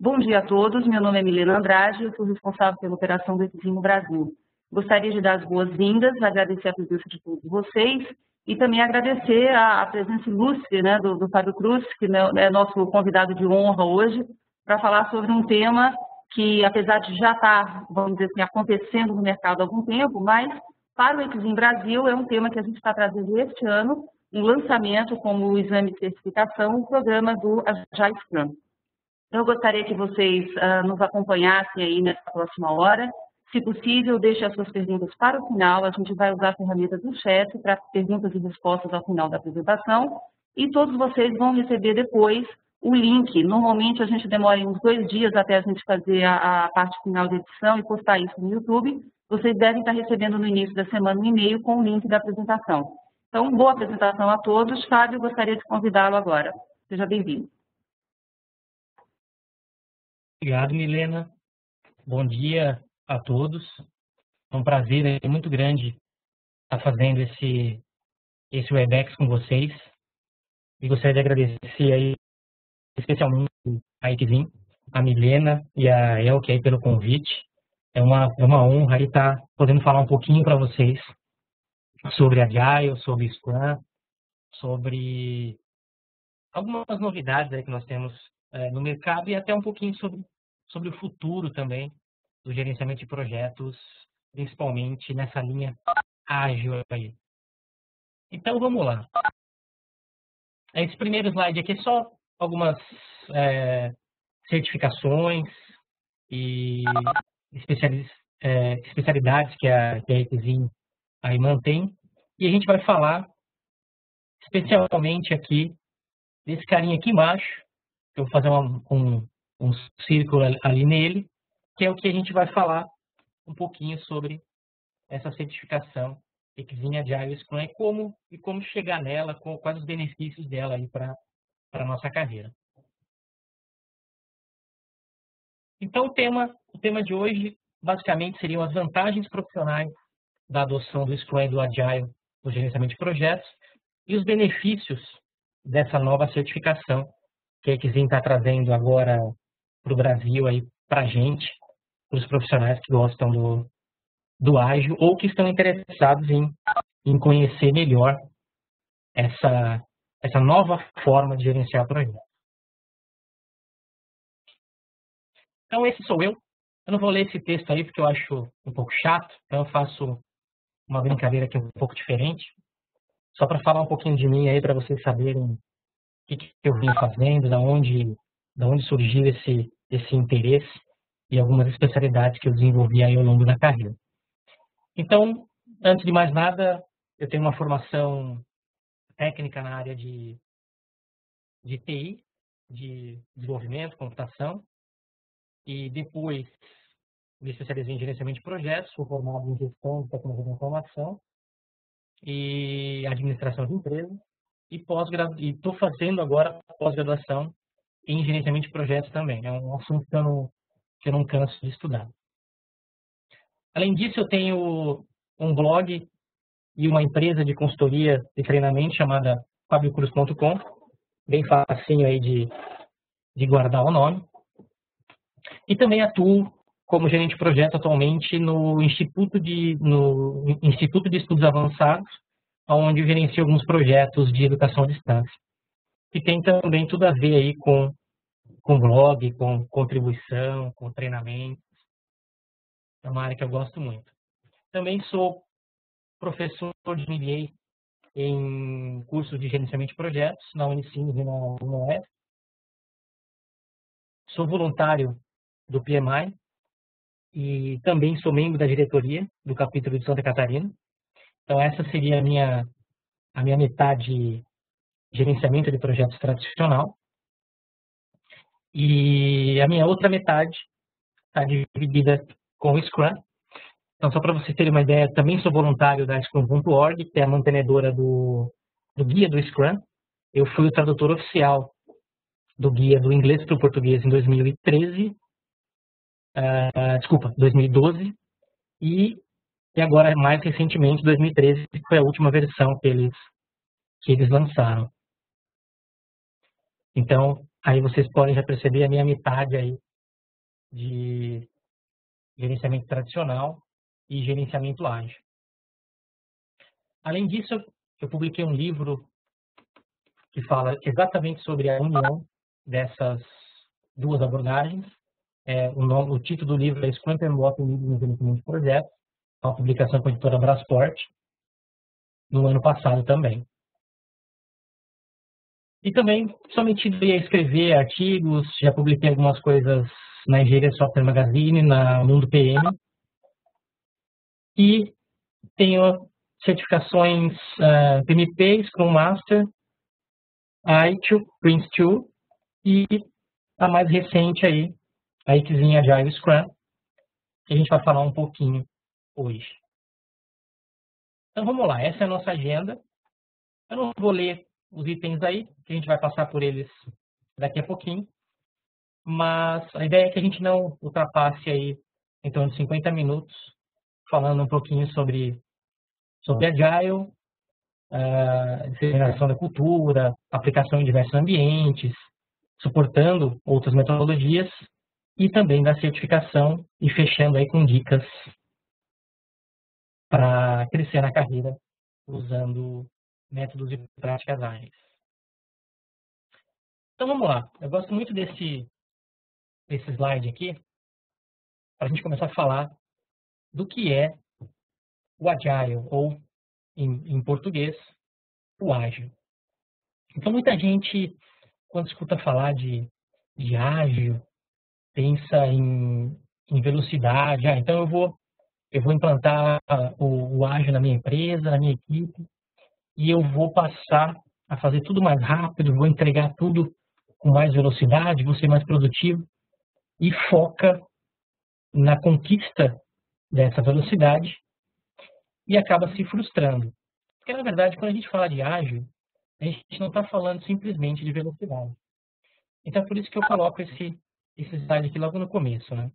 Bom dia a todos, meu nome é Milena Andrade, eu sou responsável pela operação do Exim no Brasil. Gostaria de dar as boas-vindas, agradecer a presença de todos vocês e também agradecer a presença ilustre, né, do Fábio Cruz, que é nosso convidado de honra hoje, para falar sobre um tema que, apesar de já estar, vamos dizer assim, acontecendo no mercado há algum tempo, mas para o Exim Brasil é um tema que a gente está trazendo este ano, um lançamento como o exame de certificação, o programa do Agile Scrum. Eu gostaria que vocês nos acompanhassem aí nessa próxima hora. Se possível, deixe as suas perguntas para o final. A gente vai usar a ferramenta do chat para perguntas e respostas ao final da apresentação. E todos vocês vão receber depois o link. Normalmente, a gente demora uns 2 dias até a gente fazer a parte final da edição e postar isso no YouTube. Vocês devem estar recebendo no início da semana um e-mail com o link da apresentação. Então, boa apresentação a todos. Fábio, gostaria de convidá-lo agora. Seja bem-vindo. Obrigado, Milena. Bom dia a todos. É um prazer muito grande estar fazendo esse Webex com vocês. E gostaria de agradecer aí, especialmente a Exim, a Milena e a Elke aí pelo convite. É uma honra aí estar podendo falar um pouquinho para vocês sobre Agile, sobre Scrum, sobre algumas novidades aí que nós temos no mercado e até um pouquinho sobre o futuro também do gerenciamento de projetos, principalmente nessa linha ágil aí. Então, vamos lá. Esse primeiro slide aqui é só algumas certificações e especialidades que a Exim aí mantém. E a gente vai falar especialmente aqui desse carinha aqui embaixo. Eu vou fazer um círculo ali nele, que é o que a gente vai falar um pouquinho sobre essa certificação Exim Agile Scrum e como chegar nela, quais os benefícios dela aí para a nossa carreira. Então, o tema de hoje, basicamente, seriam as vantagens profissionais da adoção do Scrum e do Agile no gerenciamento de projetos e os benefícios dessa nova certificação que a Exim está trazendo agora para o Brasil, aí para a gente, para os profissionais que gostam do ágil ou que estão interessados em conhecer melhor essa nova forma de gerenciar projetos. Então, esse sou eu. Eu não vou ler esse texto aí porque eu acho um pouco chato, então eu faço uma brincadeira aqui um pouco diferente, só para falar um pouquinho de mim aí, para vocês saberem o que eu vim fazendo, da onde surgiu esse interesse e algumas especialidades que eu desenvolvi aí ao longo da carreira. Então, antes de mais nada, eu tenho uma formação técnica na área de TI, de desenvolvimento, computação, e depois me especializei em gerenciamento de projetos, fui formado em gestão de tecnologia da informação e administração de empresas, e estou fazendo agora pós-graduação em gerenciamento de projetos também. É um assunto que eu não canso de estudar. Além disso, eu tenho um blog e uma empresa de consultoria de treinamento chamada fabiocruz.com, bem facinho aí de guardar o nome. E também atuo como gerente de projeto atualmente no Instituto de Estudos Avançados, onde eu gerencio alguns projetos de educação à distância. E tem também tudo a ver aí com blog, com contribuição, com treinamento. É uma área que eu gosto muito. Também sou professor de MBA em cursos de gerenciamento de projetos na Unicinos e na UES. Sou voluntário do PMI e também sou membro da diretoria do capítulo de Santa Catarina. Então, essa seria a minha metade gerenciamento de projetos tradicional. E a minha outra metade está dividida com o Scrum. Então, só para vocês terem uma ideia, também sou voluntário da Scrum.org, que é a mantenedora do guia do Scrum. Eu fui o tradutor oficial do guia do inglês para o português em 2012. E agora, mais recentemente, 2013, que foi a última versão que eles lançaram. Então, Aí vocês podem já perceber a minha metade aí de gerenciamento tradicional e gerenciamento ágil. Além disso, eu publiquei um livro que fala exatamente sobre a união dessas duas abordagens. O título do livro é Scrum PMBOK no Gerenciamento de Projetos, uma publicação com a editora Brasport, no ano passado também. E também sou metido a escrever artigos, já publiquei algumas coisas na Engenharia Software Magazine, na Mundo PM, e tenho certificações PMP, Scrum Master, ITIL, Prince2 e a mais recente aí, a ITzinha Agile Scrum, que a gente vai falar um pouquinho hoje. Então vamos lá, essa é a nossa agenda. Eu não vou ler os itens aí, que a gente vai passar por eles daqui a pouquinho, mas a ideia é que a gente não ultrapasse aí em torno de 50 minutos, falando um pouquinho sobre Agile, disseminação da cultura, aplicação em diversos ambientes, suportando outras metodologias e também da certificação e fechando aí com dicas para crescer na carreira usando métodos e práticas ágeis. Então vamos lá, eu gosto muito desse slide aqui, para a gente começar a falar do que é o Agile, ou em português, o ágil. Então muita gente, quando escuta falar de ágil, pensa em velocidade. Então eu vou implantar o ágil na minha empresa, na minha equipe, e eu vou passar a fazer tudo mais rápido, vou entregar tudo com mais velocidade, vou ser mais produtivo, e foca na conquista dessa velocidade e acaba se frustrando. Porque, na verdade, quando a gente fala de ágil, a gente não está falando simplesmente de velocidade. Então, é por isso que eu coloco esse slide aqui logo no começo, né?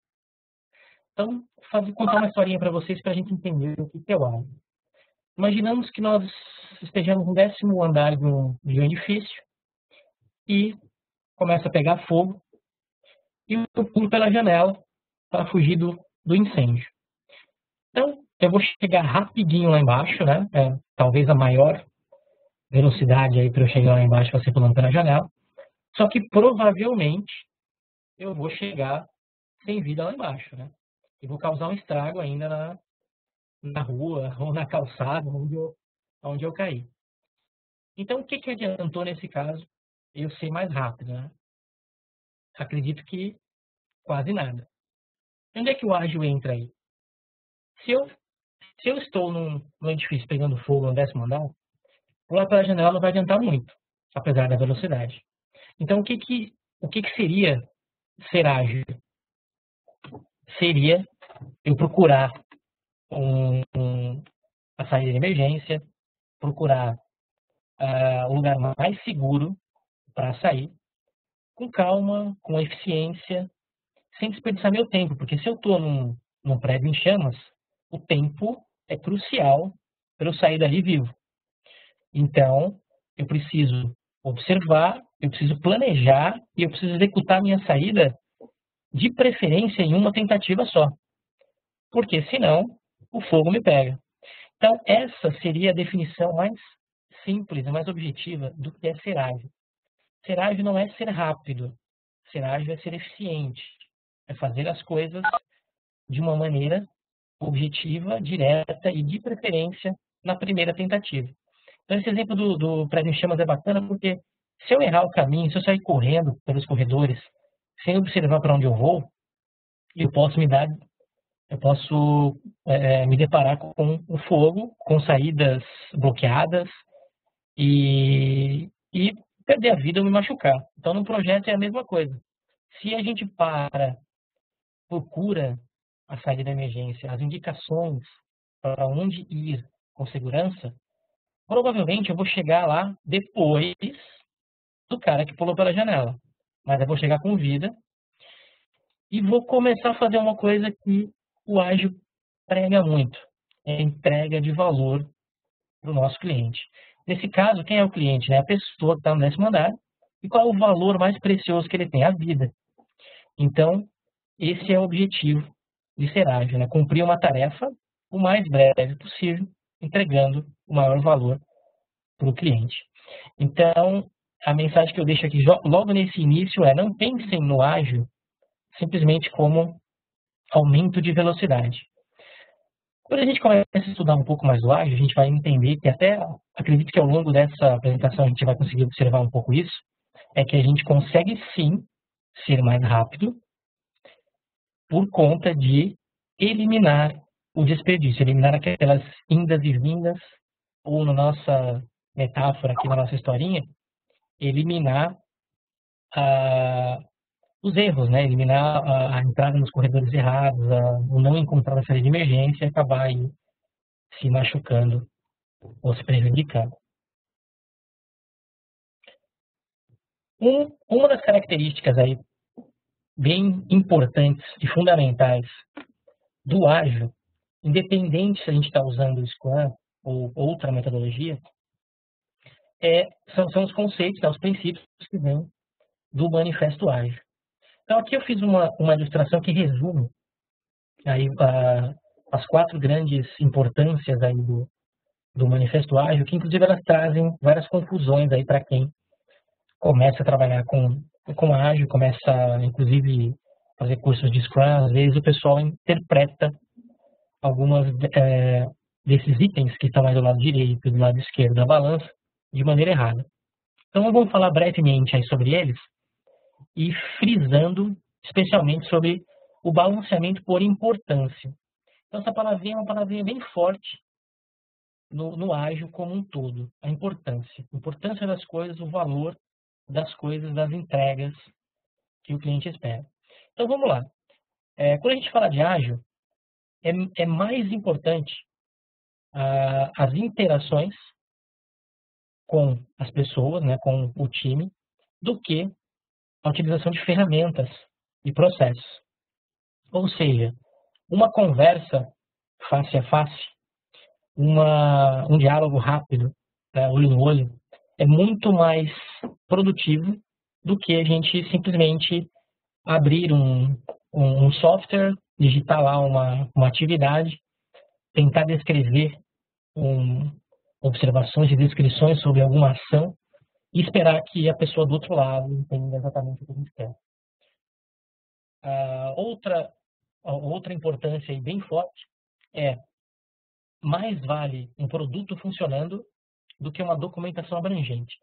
Então, vou contar uma historinha para vocês para a gente entender o que é o ágil. Imaginamos que nós estejamos no 10º andar de um edifício e começa a pegar fogo e eu pulo pela janela para fugir do incêndio. Então, eu vou chegar rapidinho lá embaixo, né? Talvez a maior velocidade aí para eu chegar lá embaixo vai ser pulando pela janela. Só que provavelmente eu vou chegar sem vida lá embaixo, né? E vou causar um estrago ainda na rua ou na calçada onde eu caí. Então, o que adiantou nesse caso eu ser mais rápido, né? Acredito que quase nada. Onde é que o ágil entra aí? Se eu estou num edifício pegando fogo no 10º andar, pular pela janela não vai adiantar muito, apesar da velocidade. Então, o que seria ser ágil? Seria eu procurar a saída de emergência, procurar o lugar mais seguro para sair, com calma, com eficiência, sem desperdiçar meu tempo, porque se eu estou num prédio em chamas, o tempo é crucial para eu sair dali vivo. Então, eu preciso observar, eu preciso planejar e eu preciso executar a minha saída, de preferência em uma tentativa só. Porque senão, o fogo me pega. Então, essa seria a definição mais simples e mais objetiva do que é ser ágil. Ser ágil não é ser rápido. Ser ágil é ser eficiente. É fazer as coisas de uma maneira objetiva, direta e, de preferência, na primeira tentativa. Então, esse exemplo do prédio em chamas é bacana porque se eu errar o caminho, se eu sair correndo pelos corredores, sem observar para onde eu vou, eu posso me deparar com o fogo, com saídas bloqueadas e perder a vida ou me machucar. Então, no projeto é a mesma coisa. Se a gente procura a saída da emergência, as indicações para onde ir com segurança, provavelmente eu vou chegar lá depois do cara que pulou pela janela. Mas eu vou chegar com vida e vou começar a fazer uma coisa que o ágil prega muito. É a entrega de valor para o nosso cliente. Nesse caso, quem é o cliente? Né? A pessoa que está no 10º andar E qual é o valor mais precioso que ele tem? A vida. Então, esse é o objetivo de ser ágil, né? Cumprir uma tarefa o mais breve possível, entregando o maior valor para o cliente. Então, a mensagem que eu deixo aqui logo nesse início é: não pensem no ágil simplesmente como aumento de velocidade. Quando a gente começa a estudar um pouco mais do ágil, a gente vai entender que, até acredito que ao longo dessa apresentação a gente vai conseguir observar um pouco isso, é que a gente consegue sim ser mais rápido por conta de eliminar o desperdício, eliminar aquelas indas e vindas, ou na nossa metáfora aqui, na nossa historinha, eliminar os erros, né? Eliminar a entrada nos corredores errados, o não encontrar a saída de emergência e acabar aí se machucando ou se prejudicando. Uma das características aí bem importantes e fundamentais do ágil, independente se a gente está usando o Scrum ou outra metodologia, são os conceitos, né, os princípios que vêm do Manifesto Ágil. Então aqui eu fiz uma ilustração que resume aí as 4 grandes importâncias aí do Manifesto Ágil, que inclusive elas trazem várias confusões aí para quem começa a trabalhar com ágil, começa inclusive a fazer cursos de Scrum. Às vezes o pessoal interpreta algumas desses itens que estão mais do lado direito e do lado esquerdo da balança de maneira errada. Então vamos falar brevemente aí sobre eles e frisando especialmente sobre o balanceamento por importância. Então essa palavrinha é uma palavrinha bem forte no ágil como um todo, a importância das coisas, o valor das coisas, das entregas que o cliente espera. Então vamos lá. Quando a gente fala de ágil, é mais importante as interações com as pessoas, né, com o time, do que a utilização de ferramentas e processos. Ou seja, uma conversa face a face, um diálogo rápido, olho no olho, é muito mais produtivo do que a gente simplesmente abrir um software, digitar lá uma atividade, tentar descrever observações e descrições sobre alguma ação e esperar que a pessoa do outro lado entenda exatamente o que a gente quer. Outra importância aí bem forte é: mais vale um produto funcionando do que uma documentação abrangente.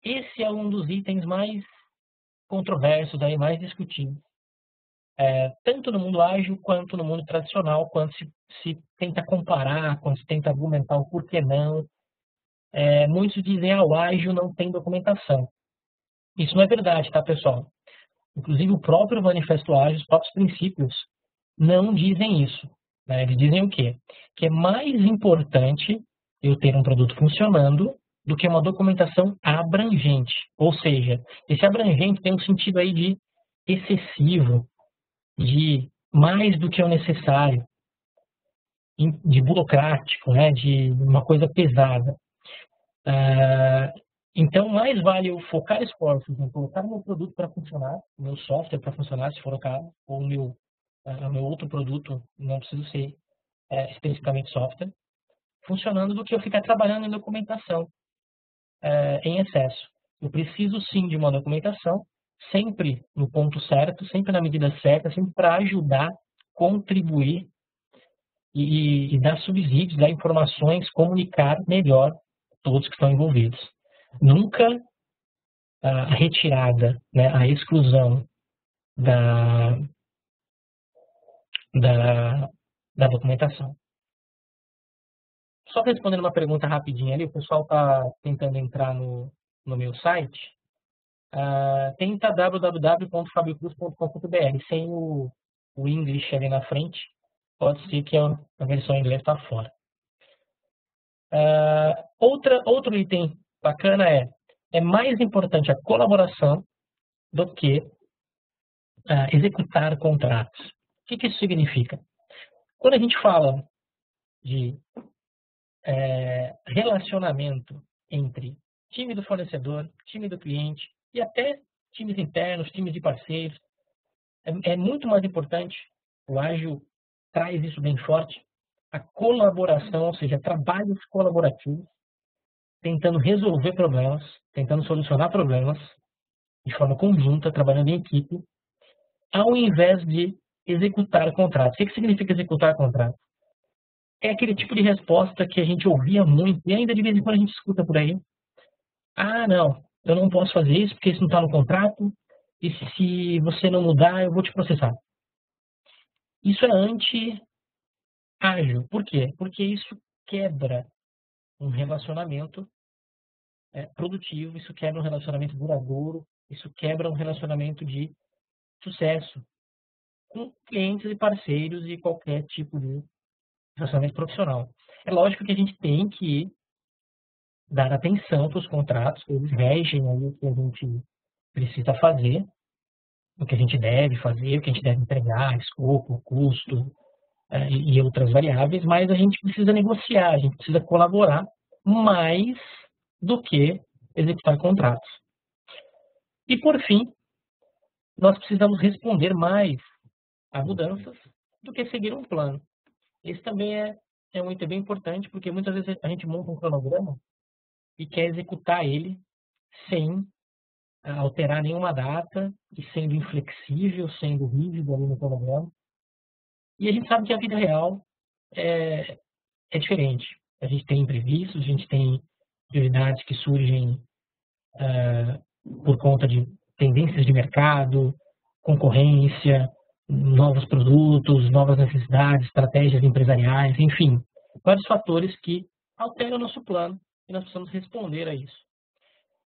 Esse é um dos itens mais controversos, aí, mais discutidos, tanto no mundo ágil quanto no mundo tradicional, quando se tenta comparar, quando se tenta argumentar o porquê não. Muitos dizem: o ágil não tem documentação. Isso não é verdade, tá, pessoal? Inclusive, o próprio Manifesto Ágil, os próprios princípios, não dizem isso. Né? Eles dizem o quê? Que é mais importante eu ter um produto funcionando do que uma documentação abrangente. Ou seja, esse abrangente tem um sentido aí de excessivo, de mais do que o necessário, de burocrático, né? De uma coisa pesada. Então, mais vale eu focar esforços em colocar meu produto para funcionar, meu software para funcionar, se for o caso, ou o meu outro produto, não preciso ser especificamente software, funcionando, do que eu ficar trabalhando em documentação em excesso. Eu preciso sim de uma documentação, sempre no ponto certo, sempre na medida certa, sempre para ajudar, contribuir e dar subsídios, dar informações, comunicar melhor todos que estão envolvidos. Nunca a retirada, né, a exclusão da documentação. Só respondendo uma pergunta rapidinha ali, o pessoal está tentando entrar no meu site. Tenta www.fabiocruz.com.br, sem o English ali na frente, pode ser que a versão em inglês está fora. Outro item bacana é mais importante a colaboração do que executar contratos. O que isso significa? Quando a gente fala de relacionamento entre time do fornecedor, time do cliente, e até times internos, times de parceiros. É muito mais importante, o ágil traz isso bem forte, a colaboração, ou seja, trabalhos colaborativos, tentando resolver problemas, tentando solucionar problemas de forma conjunta, trabalhando em equipe, ao invés de executar contratos. O que significa executar contratos? É aquele tipo de resposta que a gente ouvia muito e ainda de vez em quando a gente escuta por aí. Ah, não, eu não posso fazer isso porque isso não está no contrato e se você não mudar, eu vou te processar. Isso é anti-ágil. Por quê? Porque isso quebra um relacionamento produtivo, isso quebra um relacionamento duradouro, isso quebra um relacionamento de sucesso com clientes e parceiros e qualquer tipo de relacionamento profissional. É lógico que a gente tem que dar atenção para os contratos, eles regem aí o que a gente precisa fazer, o que a gente deve fazer, o que a gente deve entregar, escopo, custo e outras variáveis, mas a gente precisa negociar, a gente precisa colaborar mais do que executar contratos. E, por fim, nós precisamos responder mais a mudanças do que seguir um plano. Esse também é um item bem importante, porque muitas vezes a gente monta um cronograma e quer executar ele sem alterar nenhuma data e sendo inflexível, sendo rígido ali no cronograma. E a gente sabe que a vida real é diferente. A gente tem imprevistos, a gente tem prioridades que surgem por conta de tendências de mercado, concorrência, novos produtos, novas necessidades, estratégias empresariais, enfim, vários fatores que alteram o nosso plano e nós precisamos responder a isso.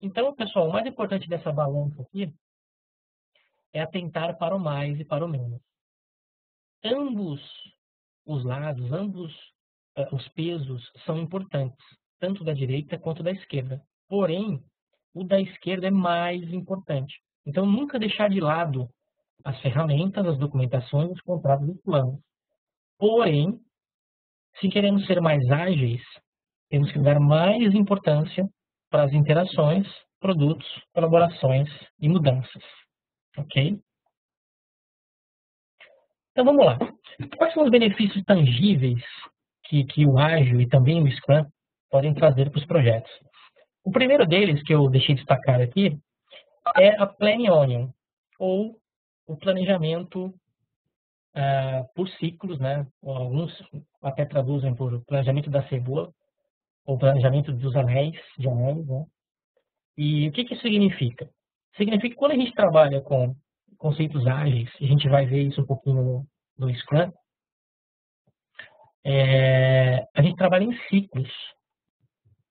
Então, pessoal, o mais importante dessa balança aqui é atentar para o mais e para o menos. Ambos os lados, ambos os pesos são importantes, tanto da direita quanto da esquerda. Porém, o da esquerda é mais importante. Então, nunca deixar de lado as ferramentas, as documentações, os contratos e os planos. Porém, se queremos ser mais ágeis, temos que dar mais importância para as interações, produtos, colaborações e mudanças. Ok? Então, vamos lá. Quais são os benefícios tangíveis que o Ágil e também o Scrum podem trazer para os projetos? O primeiro deles, que eu deixei destacar aqui, é a Planning Onion, ou o planejamento por ciclos, né? Alguns até traduzem por planejamento da cebola, ou planejamento dos anéis, de anéis, né? E o que isso significa? Significa que quando a gente trabalha com conceitos ágeis, a gente vai ver isso um pouquinho no Scrum, a gente trabalha em ciclos.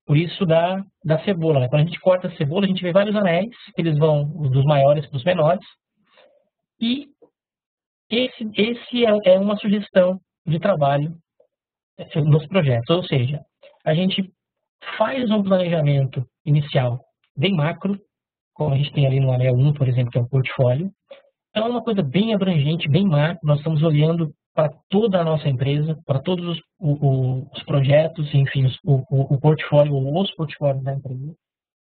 Por isso da cebola, né? Quando a gente corta a cebola, a gente vê vários anéis, eles vão dos maiores para os menores, e esse é uma sugestão de trabalho nos projetos, ou seja, a gente faz um planejamento inicial bem macro, como a gente tem ali no anel 1, por exemplo, que é o portfólio. Então, é uma coisa bem abrangente, bem macro, nós estamos olhando para toda a nossa empresa, para todos os projetos, enfim, o portfólio ou os portfólios da empresa,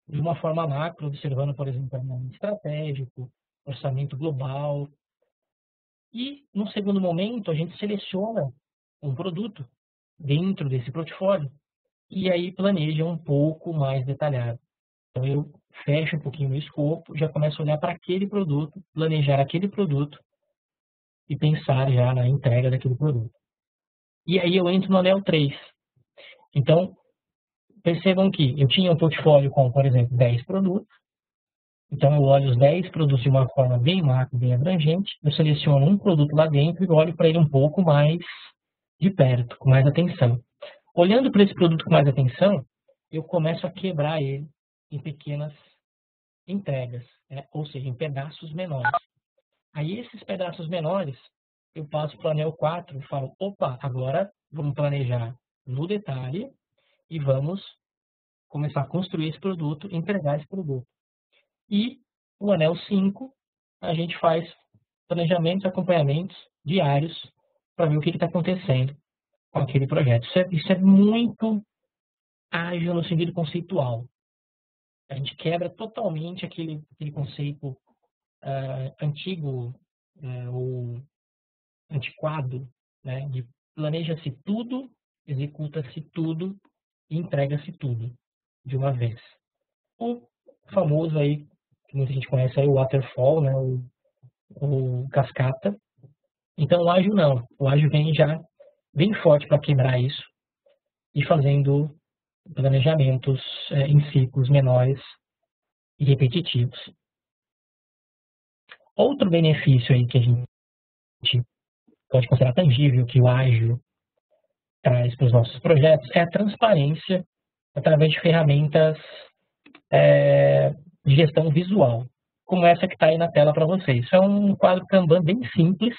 de uma forma macro, observando, por exemplo, alinhamento estratégico, orçamento global. E, num segundo momento, a gente seleciona um produto dentro desse portfólio e aí planeja um pouco mais detalhado. Então, eu fecho um pouquinho o escopo, já começo a olhar para aquele produto, planejar aquele produto e pensar já na entrega daquele produto. E aí eu entro no anel 3. Então, percebam que eu tinha um portfólio com, por exemplo, 10 produtos. Então, eu olho os 10 produtos de uma forma bem macro, bem abrangente. Eu seleciono um produto lá dentro e olho para ele um pouco mais de perto, com mais atenção. Olhando para esse produto com mais atenção, eu começo a quebrar ele em pequenas entregas, ou seja, em pedaços menores. Aí, esses pedaços menores, eu passo para o anel 4 e falo, opa, agora vamos planejar no detalhe e vamos começar a construir esse produto, entregar esse produto. E o anel 5, a gente faz planejamentos, acompanhamentos diários para ver o que está acontecendo com aquele projeto. Isso é muito ágil no sentido conceitual. A gente quebra totalmente aquele conceito antigo ou antiquado, né, de planeja-se tudo, executa-se tudo e entrega-se tudo de uma vez. O famoso aí, que muita gente conhece aí, o waterfall, né, o cascata. Então o ágil não, o ágil vem já bem forte para quebrar isso e fazendo planejamentos em ciclos menores e repetitivos. Outro benefício aí que a gente pode considerar tangível que o ágil traz para os nossos projetos é a transparência através de ferramentas de gestão visual, como essa que está aí na tela para vocês. Isso é um quadro Kanban bem simples,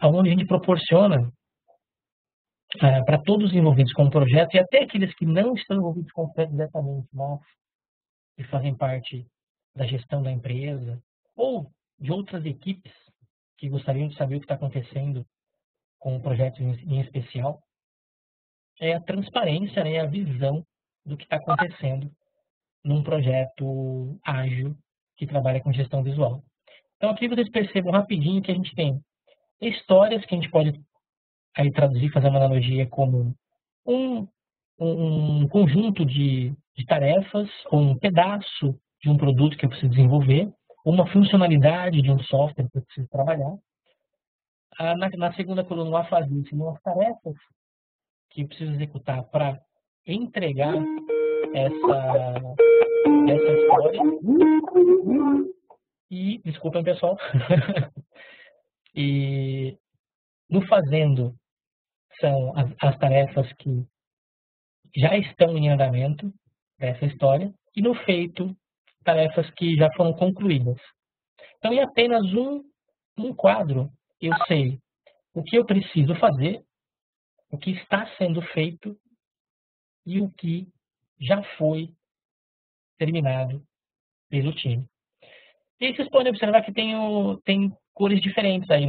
onde a gente proporciona para todos os envolvidos com o projeto e até aqueles que não estão envolvidos com o projeto diretamente, mas que fazem parte da gestão da empresa ou de outras equipes que gostariam de saber o que está acontecendo com o projeto em especial, é a transparência, né, a visão do que está acontecendo num projeto ágil que trabalha com gestão visual. Então aqui vocês percebam rapidinho que a gente tem histórias que a gente pode aí traduzir, fazer uma analogia como um conjunto de tarefas ou um pedaço de um produto que eu preciso desenvolver, uma funcionalidade de um software que eu preciso trabalhar. Na segunda coluna, o afasia seriam as tarefas que eu preciso executar para entregar essa história. E, desculpem pessoal, e no fazendo são as tarefas que já estão em andamento dessa história, e no feito, tarefas que já foram concluídas. Então, em apenas um quadro, eu sei o que eu preciso fazer, o que está sendo feito e o que já foi terminado pelo time. E aí vocês podem observar que tem cores diferentes aí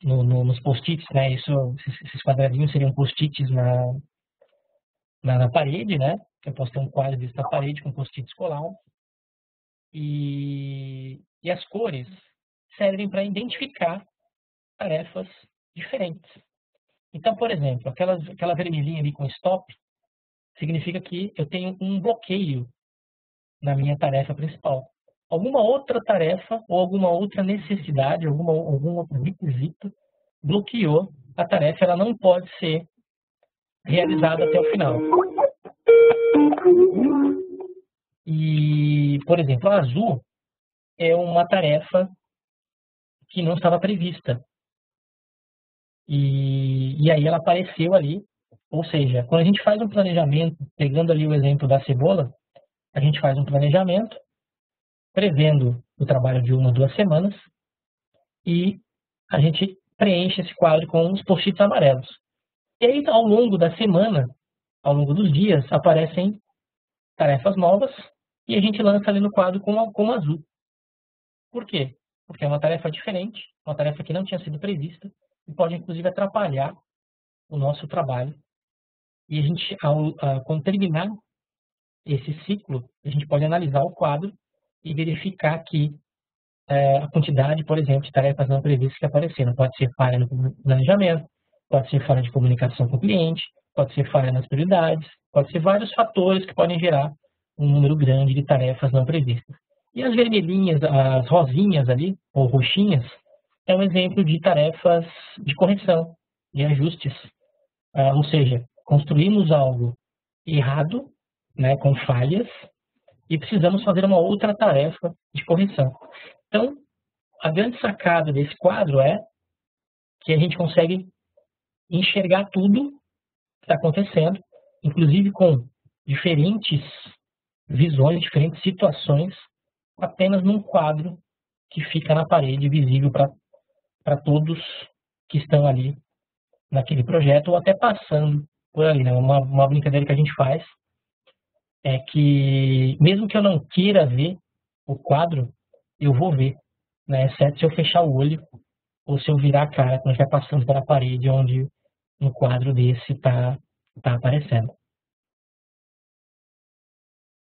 nos post-its, né? Esses quadradinhos seriam post-its na parede, né? Eu posso ter um quadro desse na parede com post-its colados. E as cores servem para identificar tarefas diferentes. Então, por exemplo, aquela vermelhinha ali com stop significa que eu tenho um bloqueio na minha tarefa principal. Alguma outra tarefa ou alguma outra necessidade, algum outro requisito bloqueou a tarefa, ela não pode ser realizada até o final. E, por exemplo, a azul é uma tarefa que não estava prevista. E aí ela apareceu ali. Ou seja, quando a gente faz um planejamento, pegando ali o exemplo da cebola, a gente faz um planejamento prevendo o trabalho de 1 ou 2 semanas e a gente preenche esse quadro com os post-its amarelos. E aí, ao longo da semana, ao longo dos dias, aparecem tarefas novas e a gente lança ali no quadro com azul. Por quê? Porque é uma tarefa diferente, uma tarefa que não tinha sido prevista e pode, inclusive, atrapalhar o nosso trabalho. E a gente, quando terminar esse ciclo, a gente pode analisar o quadro e verificar que a quantidade, por exemplo, de tarefas não previstas que apareceram. Pode ser falha no planejamento, pode ser falha de comunicação com o cliente, pode ser falha nas prioridades, pode ser vários fatores que podem gerar um número grande de tarefas não previstas. E as vermelhinhas, as rosinhas ali, ou roxinhas, é um exemplo de tarefas de correção, de ajustes. Ou seja, construímos algo errado, né, com falhas, e precisamos fazer uma outra tarefa de correção. Então, a grande sacada desse quadro é que a gente consegue enxergar tudo que está acontecendo, inclusive com diferentes visões, diferentes situações, apenas num quadro que fica na parede, visível para todos que estão ali naquele projeto ou até passando por ali, né? Uma brincadeira que a gente faz é que, mesmo que eu não queira ver o quadro, eu vou ver, né? Exceto se eu fechar o olho ou se eu virar a cara quando estiver passando pela parede onde um quadro desse está aparecendo.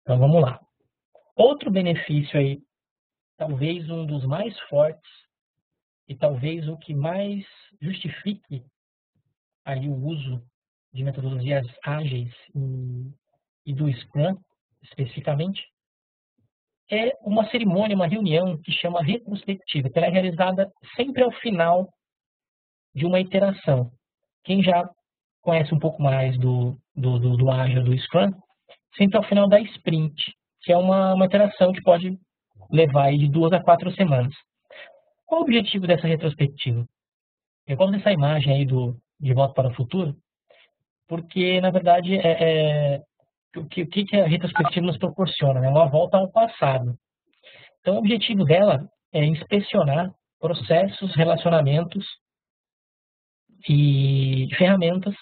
Então vamos lá. Outro benefício aí, talvez um dos mais fortes e talvez o que mais justifique aí o uso de metodologias ágeis e do Scrum especificamente, é uma cerimônia, uma reunião que chama retrospectiva, que ela é realizada sempre ao final de uma iteração. Quem já conhece um pouco mais do Agile, do Scrum, sempre ao final da sprint, que é uma iteração que pode levar aí de 2 a 4 semanas. Qual o objetivo dessa retrospectiva? Eu gosto dessa imagem aí de Volta para o Futuro, porque, na verdade, o que a retrospectiva nos proporciona? Né? Uma volta ao passado. Então, o objetivo dela é inspecionar processos, relacionamentos e ferramentas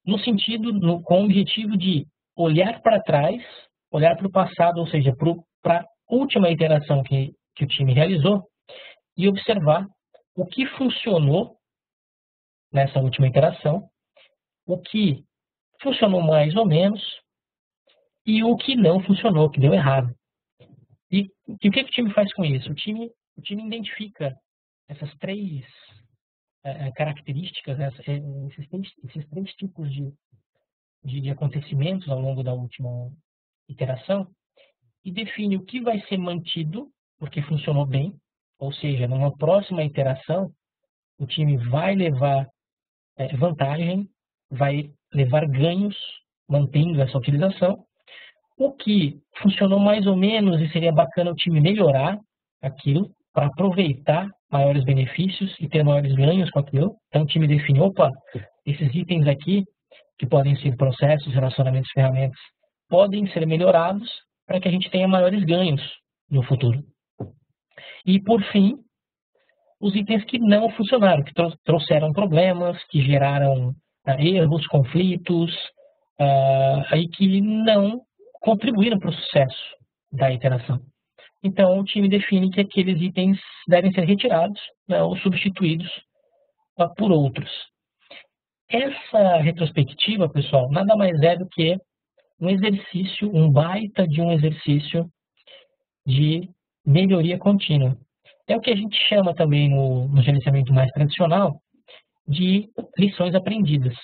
com o objetivo de olhar para trás, olhar para o passado, ou seja, para a última iteração que o time realizou e observar o que funcionou nessa última iteração, o que funcionou mais ou menos e o que não funcionou, o que deu errado. E o que o time faz com isso? O time identifica essas três características, esses três tipos de acontecimentos ao longo da última iteração e define o que vai ser mantido, porque funcionou bem, ou seja, numa próxima iteração, o time vai levar vantagem, vai levar ganhos mantendo essa utilização. O que funcionou mais ou menos e seria bacana o time melhorar aquilo para aproveitar maiores benefícios e ter maiores ganhos com aquilo. Então o time define, opa, esses itens aqui, que podem ser processos, relacionamentos, ferramentas, podem ser melhorados para que a gente tenha maiores ganhos no futuro. E por fim, os itens que não funcionaram, que trouxeram problemas, que geraram erros, conflitos, aí que não contribuíram para o sucesso da iteração. Então, o time define que aqueles itens devem ser retirados, né, ou substituídos por outros. Essa retrospectiva, pessoal, nada mais é do que um exercício, um baita de um exercício de melhoria contínua. É o que a gente chama também no gerenciamento mais tradicional de lições aprendidas.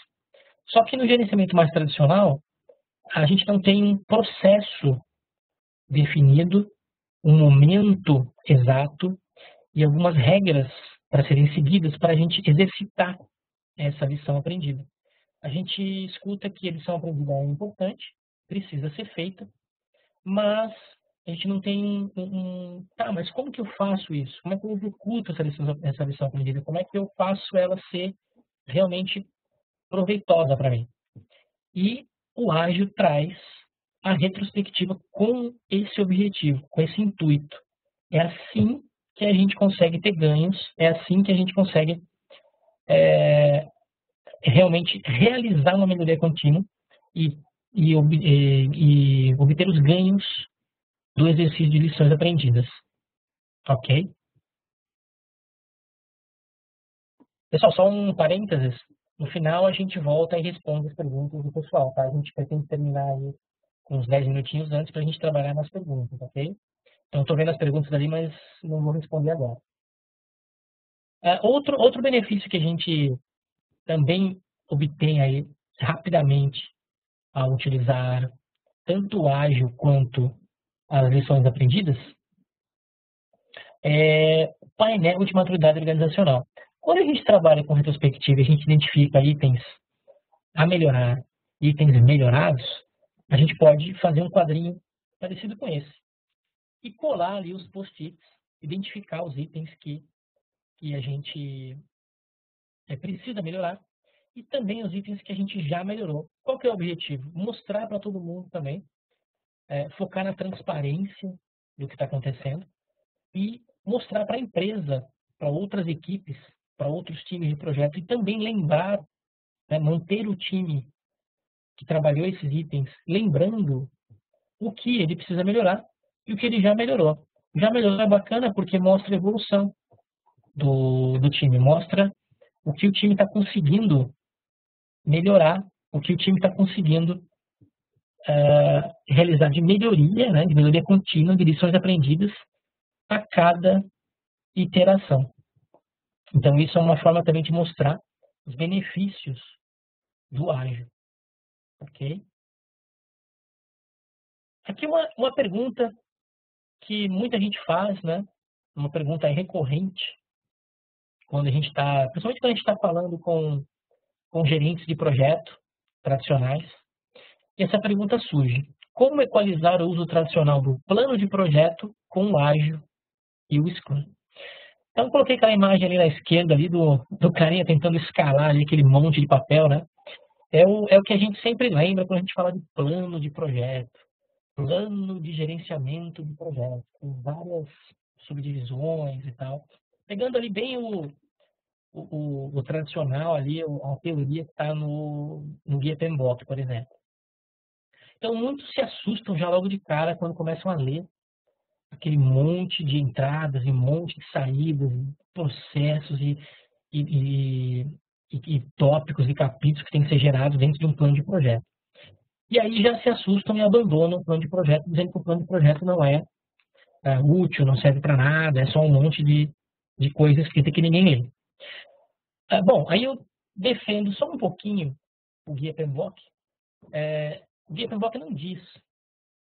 Só que no gerenciamento mais tradicional, a gente não tem um processo definido, um momento exato e algumas regras para serem seguidas para a gente exercitar essa lição aprendida. A gente escuta que a lição aprendida é importante, precisa ser feita, mas a gente não tem tá, mas como que eu faço isso? Como é que eu executo essa lição aprendida? Como é que eu faço ela ser realmente proveitosa para mim? E o ágil traz a retrospectiva com esse objetivo, com esse intuito. É assim que a gente consegue ter ganhos, é assim que a gente consegue realmente realizar uma melhoria contínua e obter os ganhos do exercício de lições aprendidas. Ok? Pessoal, só um parênteses. No final, a gente volta e responde as perguntas do pessoal, tá? A gente pretende terminar aí uns 10 minutinhos antes para a gente trabalhar nas perguntas, ok? Então, estou vendo as perguntas ali, mas não vou responder agora. Outro benefício que a gente também obtém aí rapidamente ao utilizar tanto o ágil quanto as lições aprendidas é o painel de maturidade organizacional. Quando a gente trabalha com retrospectiva e a gente identifica itens a melhorar, itens melhorados, a gente pode fazer um quadrinho parecido com esse e colar ali os post-its, identificar os itens que a gente precisa melhorar e também os itens que a gente já melhorou. Qual que é o objetivo? Mostrar para todo mundo também, focar na transparência do que está acontecendo e mostrar para a empresa, para outras equipes, para outros times de projeto e também lembrar, manter o time que trabalhou esses itens, lembrando o que ele precisa melhorar e o que ele já melhorou. Já melhorou é bacana porque mostra a evolução do time, mostra o que o time está conseguindo melhorar, o que o time está conseguindo realizar de melhoria, né, de melhoria contínua, de lições aprendidas a cada iteração. Então, isso é uma forma também de mostrar os benefícios do ágil, ok? Aqui uma pergunta que muita gente faz, né? Uma pergunta recorrente quando a gente está, principalmente quando a gente está falando com gerentes de projeto tradicionais. E essa pergunta surge: como equalizar o uso tradicional do plano de projeto com o ágil e o Scrum? Então, eu coloquei aquela imagem ali na esquerda ali do carinha tentando escalar ali aquele monte de papel, né? É o que a gente sempre lembra quando a gente fala de plano de projeto, plano de gerenciamento de projeto, com várias subdivisões e tal. Pegando ali bem o tradicional ali, a teoria que está no Guia PMBOK, por exemplo. Então, muitos se assustam já logo de cara quando começam a ler aquele monte de entradas e monte de saídas, processos e tópicos e capítulos que têm que ser gerados dentro de um plano de projeto. E aí já se assustam e abandonam o plano de projeto, dizendo que o plano de projeto não é útil, não serve para nada, é só um monte de coisas escritas que ninguém lê. Bom, aí eu defendo só um pouquinho o Guia PMBOK. O Guia PMBOK não diz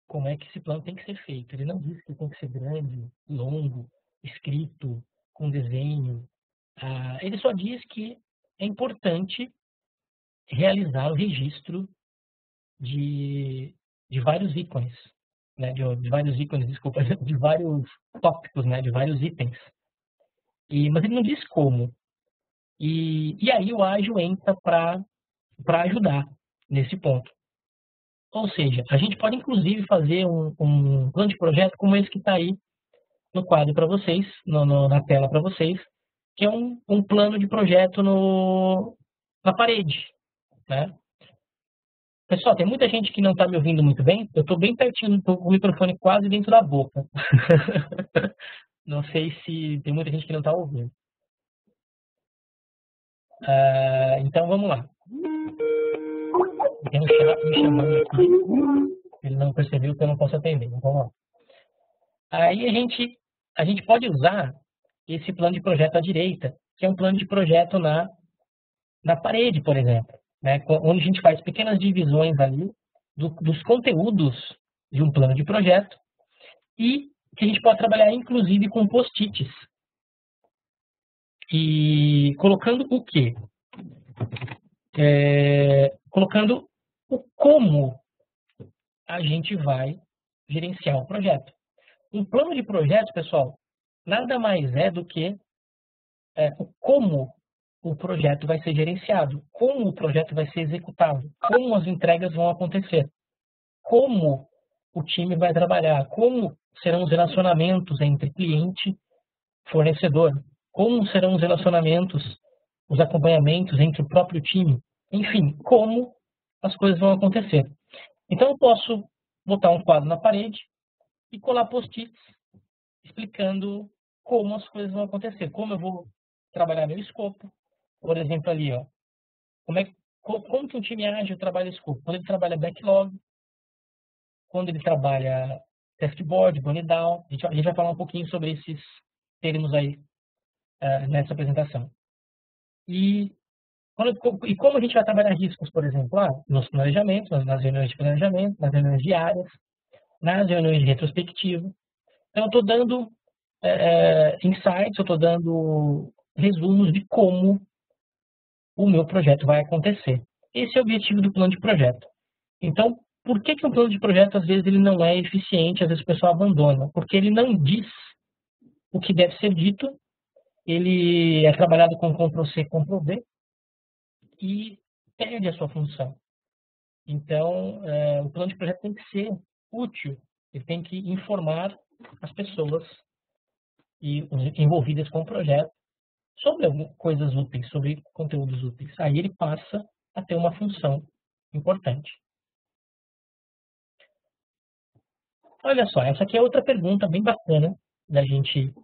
como é que esse plano tem que ser feito. Ele não diz que tem que ser grande, longo, escrito, com desenho. Ele só diz que é importante realizar o registro de vários ícones, né? De vários ícones, desculpa, de vários tópicos, né? De vários itens. Mas ele não diz como. E aí o ágil entra para ajudar nesse ponto. Ou seja, a gente pode inclusive fazer um plano de projeto como esse que está aí no quadro para vocês, na tela para vocês, que é um plano de projeto na parede, né? Pessoal, tem muita gente que não está me ouvindo muito bem. Eu estou bem pertinho, estou com o microfone quase dentro da boca. Não sei se tem muita gente que não está ouvindo. Então vamos lá. Tem um chat me chamando aqui. Ele não percebeu que eu não posso atender. Então vamos lá. Aí a gente pode usar esse plano de projeto à direita, que é um plano de projeto na parede, por exemplo, né? Onde a gente faz pequenas divisões ali dos conteúdos de um plano de projeto e que a gente pode trabalhar inclusive com post-its. E colocando o quê? Colocando o como a gente vai gerenciar o projeto. Um plano de projeto, pessoal, nada mais é do que o como o projeto vai ser gerenciado, como o projeto vai ser executado, como as entregas vão acontecer, como o time vai trabalhar, como serão os relacionamentos entre cliente e fornecedor, como serão os relacionamentos, os acompanhamentos entre o próprio time, enfim, como as coisas vão acontecer. Então eu posso botar um quadro na parede e colar post-its explicando como as coisas vão acontecer, como eu vou trabalhar meu escopo, por exemplo ali, ó, como que um time ágil trabalha escopo? Quando ele trabalha backlog, quando ele trabalha testboard, burn down, a gente vai falar um pouquinho sobre esses termos aí nessa apresentação. E como a gente vai trabalhar riscos, por exemplo, nos planejamentos, nas reuniões de planejamento, nas reuniões diárias, nas reuniões de retrospectiva. Então, eu estou dando insights, eu estou dando resumos de como o meu projeto vai acontecer. Esse é o objetivo do plano de projeto. Então, por que um plano de projeto, às vezes, ele não é eficiente, às vezes o pessoal abandona? Porque ele não diz o que deve ser dito, ele é trabalhado com Ctrl+C, Ctrl+V e perde a sua função. Então, o plano de projeto tem que ser útil, ele tem que informar as pessoas envolvidas com o projeto sobre coisas úteis, sobre conteúdos úteis. Aí ele passa a ter uma função importante. Olha só, essa aqui é outra pergunta bem bacana da gente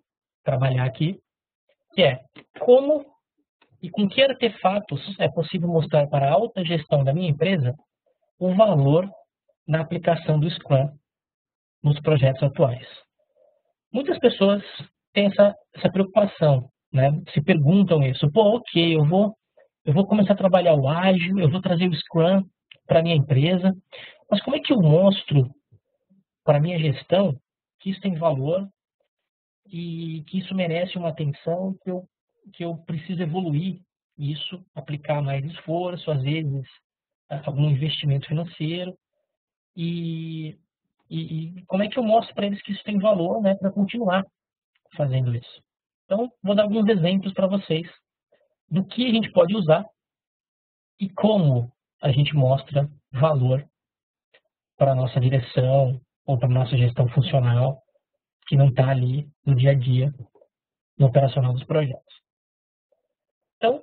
trabalhar aqui, que é como e com que artefatos é possível mostrar para a alta gestão da minha empresa o valor na aplicação do Scrum nos projetos atuais. Muitas pessoas têm essa preocupação, né? Se perguntam isso. Pô, ok, eu vou começar a trabalhar o ágil, eu vou trazer o Scrum para minha empresa, mas como é que eu mostro para a minha gestão que isso tem valor e que isso merece uma atenção, que eu preciso evoluir isso, aplicar mais esforço, às vezes algum investimento financeiro, e, e como é que eu mostro para eles que isso tem valor, né, para continuar fazendo isso. Então, vou dar alguns exemplos para vocês do que a gente pode usar e como a gente mostra valor para a nossa direção ou para a nossa gestão funcional, que não está ali no dia a dia, no operacional dos projetos. Então,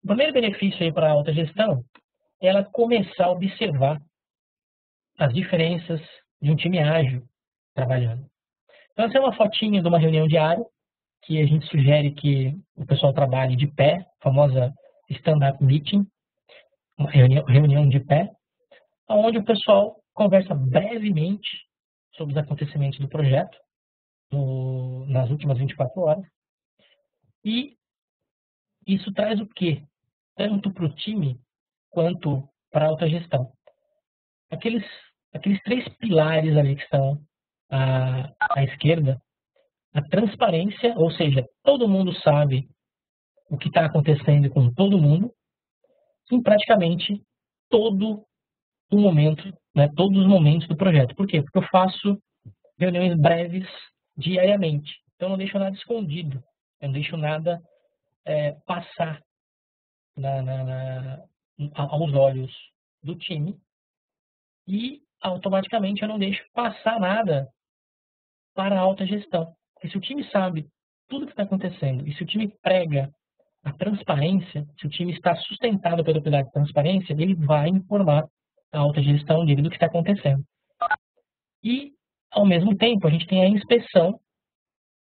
o primeiro benefício aí para a alta gestão é ela começar a observar as diferenças de um time ágil trabalhando. Então, essa é uma fotinha de uma reunião diária, que a gente sugere que o pessoal trabalhe de pé, a famosa stand-up meeting, uma reunião de pé, onde o pessoal conversa brevemente sobre os acontecimentos do projeto nas últimas 24 horas. E isso traz o quê? Tanto para o time quanto para a alta gestão. Aqueles 3 pilares ali que estão à esquerda, a transparência, ou seja, todo mundo sabe o que está acontecendo com todo mundo, em praticamente todo o momento, né, todos os momentos do projeto. Por quê? Porque eu faço reuniões breves diariamente. Então, eu não deixo nada escondido, eu não deixo nada passar aos olhos do time e, automaticamente, eu não deixo passar nada para a alta gestão. Porque se o time sabe tudo o que está acontecendo e se o time prega a transparência, se o time está sustentado pela pilar de transparência, ele vai informar a alta gestão dele do que está acontecendo. E, ao mesmo tempo, a gente tem a inspeção,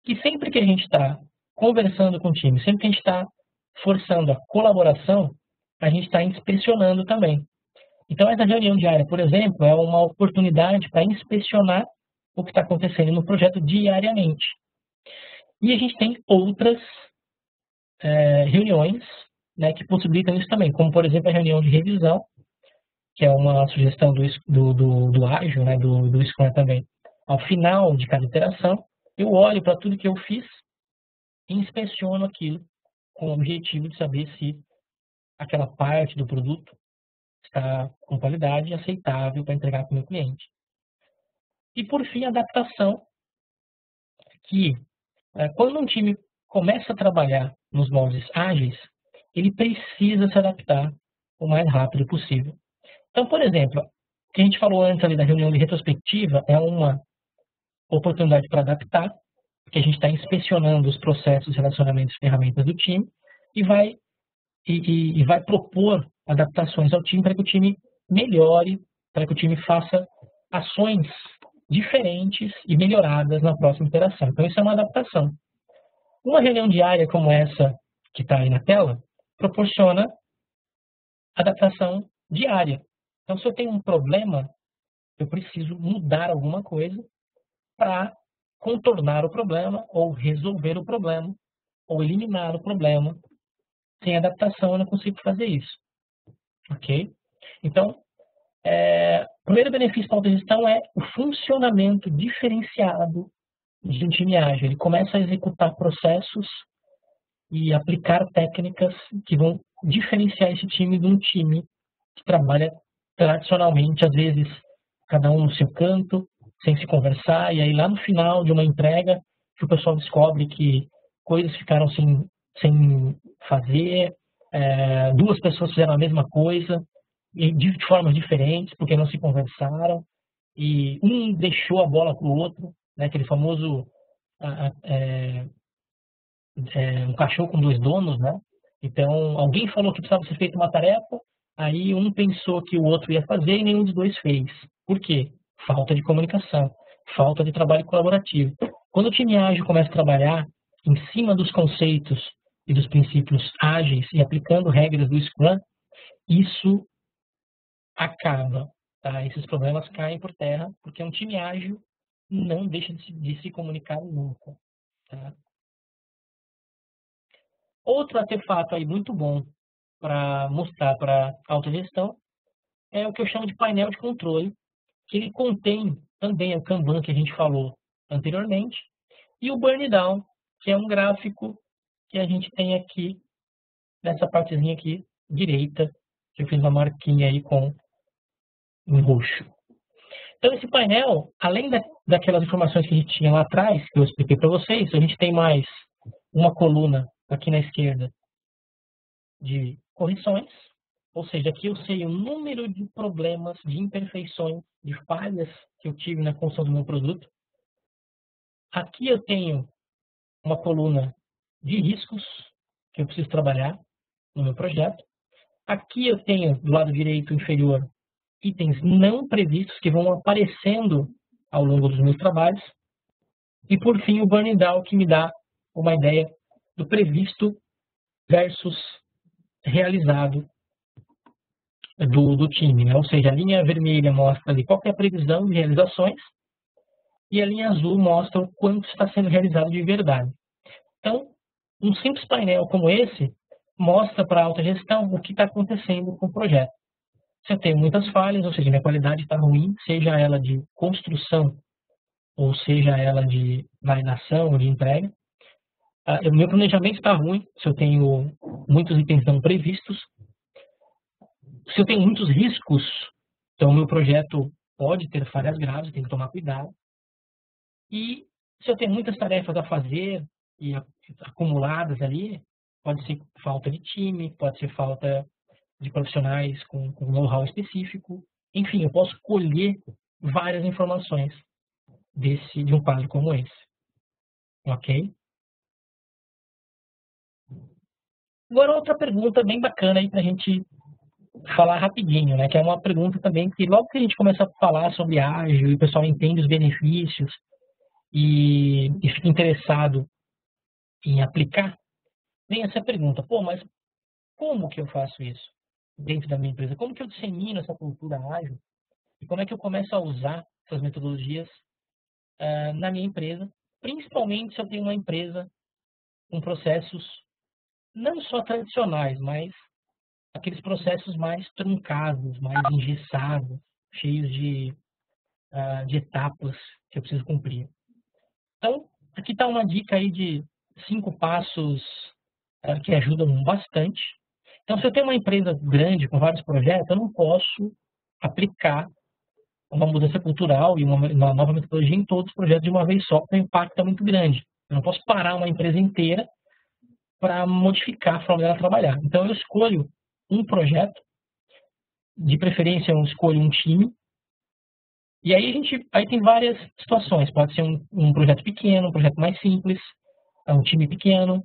que sempre que a gente está conversando com o time, sempre que a gente está forçando a colaboração, a gente está inspecionando também. Então, essa reunião diária, por exemplo, é uma oportunidade para inspecionar o que está acontecendo no projeto diariamente. E a gente tem outras reuniões, né, que possibilitam isso também, como, por exemplo, a reunião de revisão, que é uma sugestão do ágil, né, do Scrum também. Ao final de cada interação, eu olho para tudo que eu fiz e inspeciono aquilo com o objetivo de saber se aquela parte do produto está com qualidade aceitável para entregar para o meu cliente. E, por fim, a adaptação, que quando um time começa a trabalhar nos moldes ágeis, ele precisa se adaptar o mais rápido possível. Então, por exemplo, o que a gente falou antes ali da reunião de retrospectiva é uma oportunidade para adaptar, porque a gente está inspecionando os processos, relacionamentos e ferramentas do time e vai propor adaptações ao time para que o time melhore, para que o time faça ações diferentes e melhoradas na próxima interação. Então, isso é uma adaptação. Uma reunião diária como essa que está aí na tela proporciona adaptação diária. Então, se eu tenho um problema, eu preciso mudar alguma coisa para contornar o problema, ou resolver o problema, ou eliminar o problema. Sem adaptação, eu não consigo fazer isso. Ok? Então, o primeiro benefício da autogestão é o funcionamento diferenciado de um time ágil. Ele começa a executar processos e aplicar técnicas que vão diferenciar esse time de um time que trabalha tradicionalmente, às vezes, cada um no seu canto, sem se conversar, e aí lá no final de uma entrega, que o pessoal descobre que coisas ficaram sem fazer, 2 pessoas fizeram a mesma coisa, e de formas diferentes, porque não se conversaram, e um deixou a bola para o outro, né, aquele famoso um cachorro com 2 donos, né? Então, alguém falou que precisava ser feita uma tarefa, aí um pensou que o outro ia fazer e nenhum dos 2 fez. Por quê? Falta de comunicação, falta de trabalho colaborativo. Quando o time ágil começa a trabalhar em cima dos conceitos e dos princípios ágeis e aplicando regras do Scrum, isso acaba tá? Esses problemas caem por terra, porque um time ágil não deixa de se comunicar nunca, tá? Outro artefato aí muito bom para mostrar para autogestão é o que eu chamo de painel de controle, que ele contém também o Kanban que a gente falou anteriormente, e o Burn Down, que é um gráfico que a gente tem aqui, nessa partezinha aqui, direita, que eu fiz uma marquinha aí com em roxo. Então, esse painel, além daquelas informações que a gente tinha lá atrás, que eu expliquei para vocês, a gente tem mais uma coluna aqui na esquerda de correções, ou seja, aqui eu sei o número de problemas, de imperfeições, de falhas que eu tive na construção do meu produto. Aqui eu tenho uma coluna de riscos que eu preciso trabalhar no meu projeto. Aqui eu tenho, do lado direito inferior, itens não previstos que vão aparecendo ao longo dos meus trabalhos. E, por fim, o burn down, que me dá uma ideia do previsto versus realizado do time, né? Ou seja, a linha vermelha mostra ali qual é a previsão de realizações e a linha azul mostra o quanto está sendo realizado de verdade. Então, um simples painel como esse mostra para a autogestão o que está acontecendo com o projeto. Se eu tenho muitas falhas, ou seja, minha qualidade está ruim, seja ela de construção ou seja ela de validação ou de entrega. O meu planejamento está ruim, se eu tenho muitos itens não previstos. Se eu tenho muitos riscos, então o meu projeto pode ter falhas graves, tem que tomar cuidado. E se eu tenho muitas tarefas a fazer e acumuladas ali, pode ser falta de time, pode ser falta de profissionais com know-how específico. Enfim, eu posso colher várias informações de um quadro como esse. Ok? Agora, outra pergunta bem bacana aí para a gente falar rapidinho, né? Que é uma pergunta também que logo que a gente começa a falar sobre ágil e o pessoal entende os benefícios e fica interessado em aplicar, vem essa pergunta: pô, mas como que eu faço isso dentro da minha empresa? Como que eu dissemino essa cultura ágil? E como é que eu começo a usar essas metodologias na minha empresa? Principalmente se eu tenho uma empresa com processos não só tradicionais, mas aqueles processos mais truncados, mais engessados, cheios de etapas que eu preciso cumprir. Então, aqui está uma dica aí de 5 passos que ajudam bastante. Então, se eu tenho uma empresa grande com vários projetos, eu não posso aplicar uma mudança cultural e uma nova metodologia em todos os projetos de uma vez só, porque o impacto é muito grande. Eu não posso parar uma empresa inteira para modificar a forma dela trabalhar. Então, eu escolho um projeto, de preferência eu escolho um time, e aí tem várias situações. Pode ser um projeto pequeno, um projeto mais simples, um time pequeno,